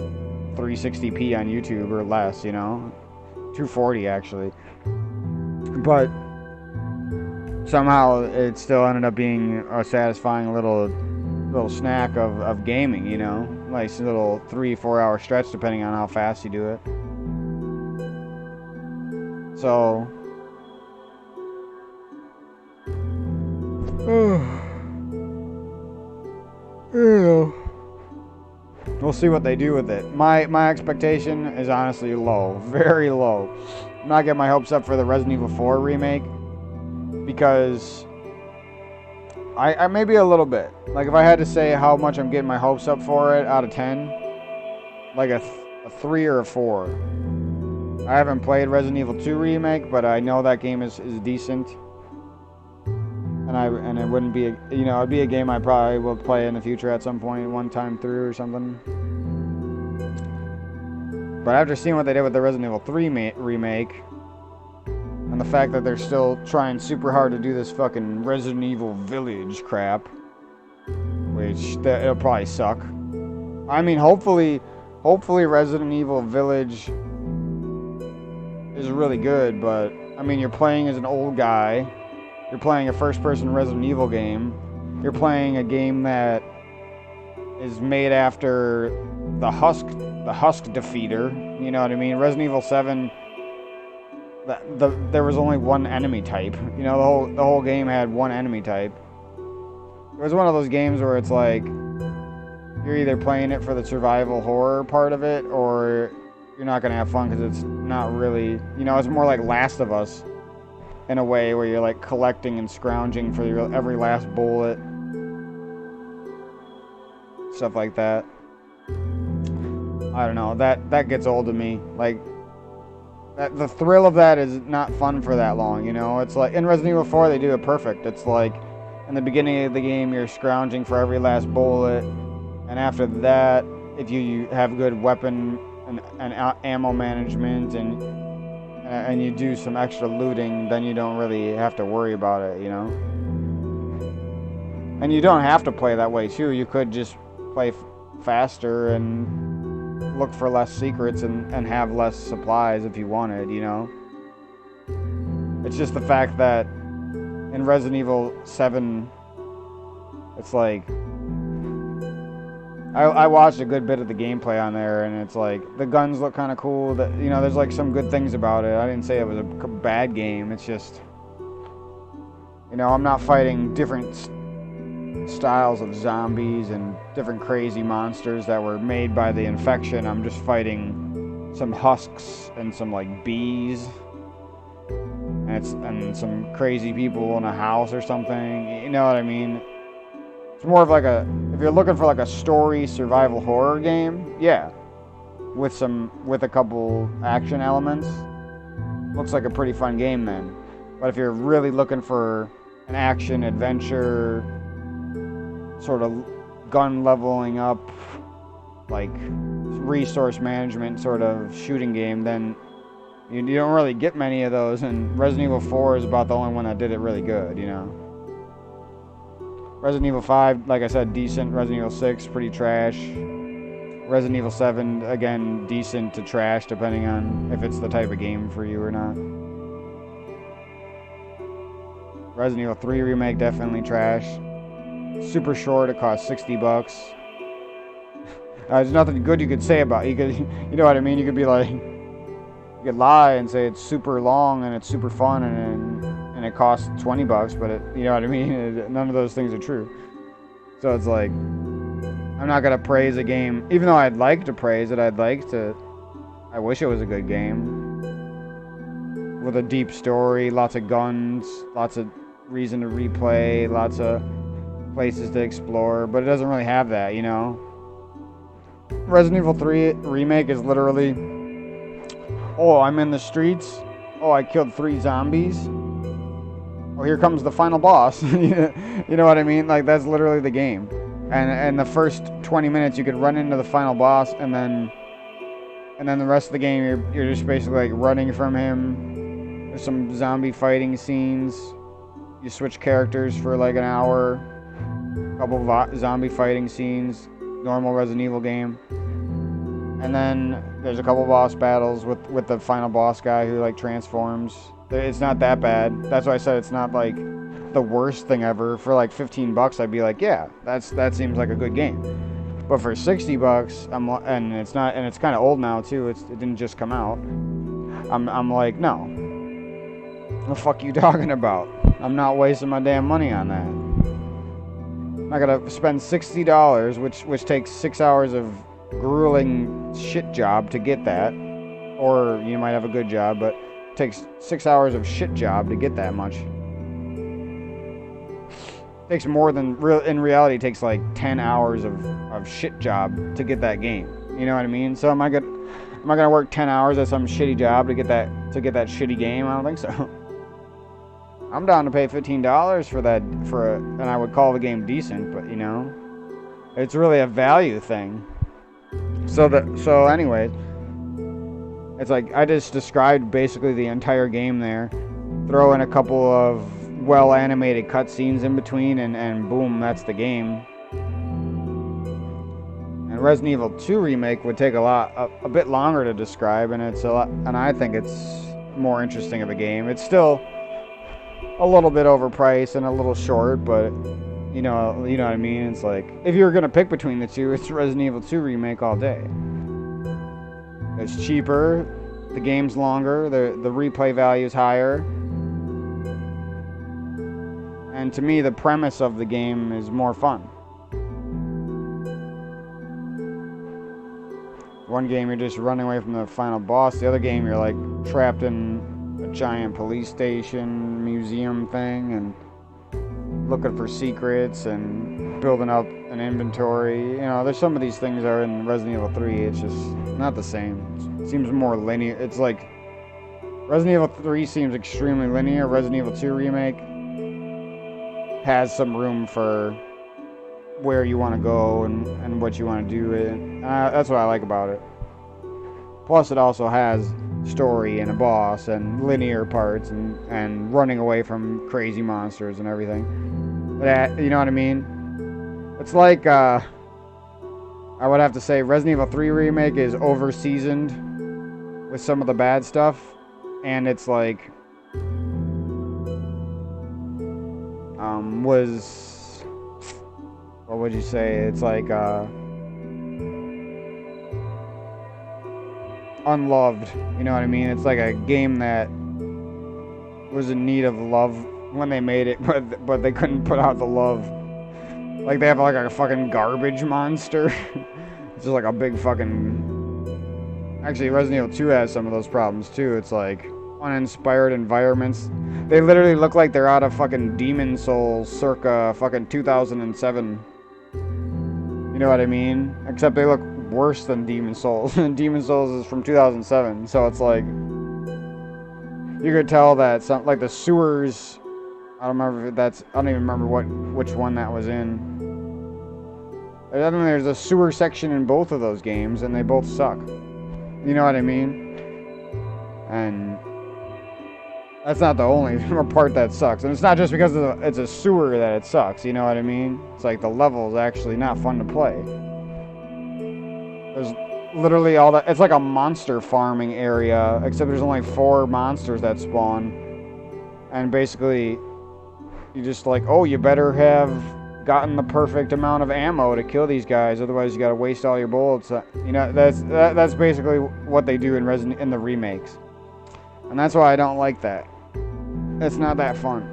360p on YouTube or less, you know? 240 actually. But somehow it still ended up being a satisfying little snack of gaming, you know? Nice little 3-4 hour stretch depending on how fast you do it. So we'll see what they do with it. My expectation is honestly low, very low. I'm not getting my hopes up for the Resident Evil 4 remake, because I maybe a little bit. Like, if I had to say how much I'm getting my hopes up for it out of 10, like a 3 or a 4. I haven't played Resident Evil 2 remake, but I know that game is decent. And it wouldn't be, you know, it'd be a game I probably will play in the future at some point, one time through or something. But after seeing what they did with the Resident Evil 3 remake, and the fact that they're still trying super hard to do this fucking Resident Evil Village crap, which it'll probably suck. I mean, hopefully Resident Evil Village is really good, but I mean, you're playing as an old guy. You're playing a first-person Resident Evil game. You're playing a game that is made after the Husk Defeater. You know what I mean? Resident Evil 7, there was only one enemy type. You know, the whole game had one enemy type. It was one of those games where it's like, you're either playing it for the survival horror part of it, or you're not going to have fun because it's not really, you know, it's more like Last of Us. In a way where you're like collecting and scrounging for your every last bullet, stuff like that. I don't know, that gets old to me. Like, the thrill of that is not fun for that long, you know? It's like in Resident Evil 4 they do it perfect. It's like in the beginning of the game you're scrounging for every last bullet, and after that, if you have good weapon and ammo management and you do some extra looting, then you don't really have to worry about it, you know? And you don't have to play that way, too. You could just play faster and look for less secrets and have less supplies if you wanted, you know? It's just the fact that in Resident Evil 7, it's like, I watched a good bit of the gameplay on there, and it's like the guns look kind of cool. That, you know, there's like some good things about it. I didn't say it was a bad game. It's just, you know, I'm not fighting different styles of zombies and different crazy monsters that were made by the infection. I'm just fighting some husks and some like bees, and some crazy people in a house or something. You know what I mean? It's more of like if you're looking for like a story survival horror game, yeah, with a couple action elements, looks like a pretty fun game then. But if you're really looking for an action adventure, sort of gun leveling up, like resource management sort of shooting game, then you don't really get many of those. And Resident Evil 4 is about the only one that did it really good, you know. Resident Evil 5, like I said, decent. Resident Evil 6, pretty trash. Resident Evil 7, again, decent to trash, depending on if it's the type of game for you or not. Resident Evil 3 Remake, definitely trash. Super short, it cost $60. There's nothing good you could say about it. You know what I mean? You could be like, you could lie and say it's super long and it's super fun and it costs $20, but you know what I mean? None of those things are true. So it's like, I'm not gonna praise a game, even though I'd like to praise it. I wish it was a good game with a deep story, lots of guns, lots of reason to replay, lots of places to explore, but it doesn't really have that, you know. Resident Evil 3 Remake is literally, oh, I'm in the streets, oh, I killed 3 zombies, oh, here comes the final boss. You know what I mean? Like, that's literally the game. And the first 20 minutes you could run into the final boss, and then the rest of the game you're just basically like running from him. There's some zombie fighting scenes. You switch characters for like an hour. A couple of zombie fighting scenes. Normal Resident Evil game. And then there's a couple boss battles with the final boss guy who like transforms. It's not that bad. That's why I said it's not like the worst thing ever. For like $15, I'd be like, yeah, that seems like a good game. But for $60, and it's kind of old now too. It didn't just come out. I'm like, no. What the fuck you talking about? I'm not wasting my damn money on that. I'm not gonna spend $60, which takes 6 hours of grueling shit job to get that. Or you might have a good job, but it takes 6 hours of shit job to get that much. Takes more than in reality. It takes like 10 hours of shit job to get that game. You know what I mean? So am I gonna work 10 hours at some shitty job to get that shitty game? I don't think so. I'm down to pay $15 for that and I would call the game decent, but you know, it's really a value thing. So anyways, it's like I just described basically the entire game there. Throw in a couple of well animated cutscenes in between, and boom, that's the game. And Resident Evil 2 Remake would take a bit longer to describe, and I think it's more interesting of a game. It's still a little bit overpriced and a little short, but you know what I mean. It's like if you were gonna pick between the two, it's Resident Evil 2 Remake all day. It's cheaper, the game's longer, the replay value is higher. And to me, the premise of the game is more fun. One game, you're just running away from the final boss. The other game, you're like trapped in a giant police station, museum thing, and looking for secrets and building up an inventory. You know, there's some of these things are in Resident Evil 3. It's just not the same. It seems more linear. It's like Resident Evil 3 seems extremely linear. Resident Evil 2 Remake has some room for where you want to go and what you want to do. And that's what I like about it. Plus, it also has story and a boss and linear parts and running away from crazy monsters and everything. But, you know what I mean? It's like, I would have to say Resident Evil 3 Remake is over-seasoned with some of the bad stuff. And it's like, what would you say? It's like, unloved. You know what I mean? It's like a game that was in need of love when they made it, but they couldn't put out the love. Like they have like a fucking garbage monster. It's just like a big fucking... Actually, Resident Evil 2 has some of those problems too. It's like uninspired environments. They literally look like they're out of fucking Demon Souls circa fucking 2007. You know what I mean? Except they look worse than Demon Souls. And Demon Souls is from 2007, so it's like... You could tell that some, like the sewers... I don't remember if that's... I don't even remember which one that was in. I mean, there's a sewer section in both of those games, and they both suck. You know what I mean? And... That's not the only part that sucks. And it's not just because it's a sewer that it sucks, you know what I mean? It's like the level is actually not fun to play. There's literally all that... It's like a monster farming area, except there's only 4 monsters that spawn. And basically, you just like, oh, you better have gotten the perfect amount of ammo to kill these guys, otherwise you gotta waste all your bullets. You know, that's basically what they do in the remakes. And that's why I don't like that. It's not that fun.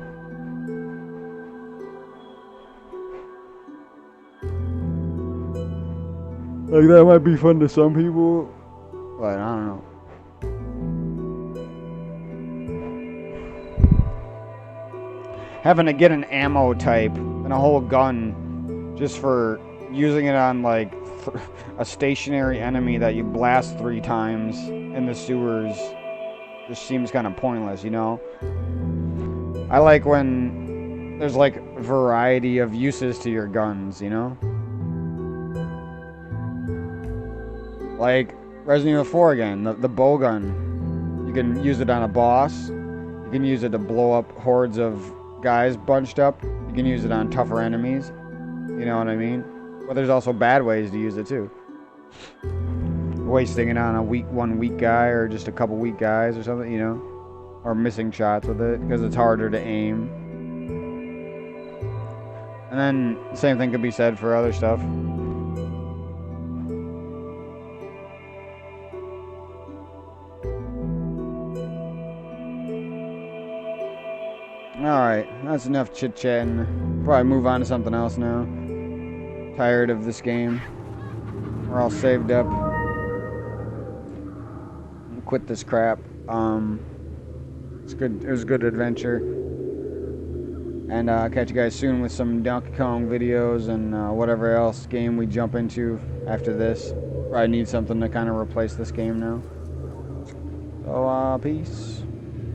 Like, that might be fun to some people, but I don't know. Having to get an ammo type and a whole gun just for using it on, like, a stationary enemy that you blast 3 times in the sewers just seems kind of pointless, you know? I like when there's, like, variety of uses to your guns, you know? Like Resident Evil 4 again, the bow gun. You can use it on a boss. You can use it to blow up hordes of guys bunched up. You can use it on tougher enemies. You know what I mean? But there's also bad ways to use it too. Wasting it on one weak guy or just a couple weak guys or something, you know? Or missing shots with it because it's harder to aim. And then same thing could be said for other stuff. Alright, that's enough chit-chatting. Probably move on to something else now. Tired of this game. We're all saved up. Quit this crap. It's good. It was a good adventure. And I'll catch you guys soon with some Donkey Kong videos and whatever else game we jump into after this. Probably need something to kind of replace this game now. So, peace.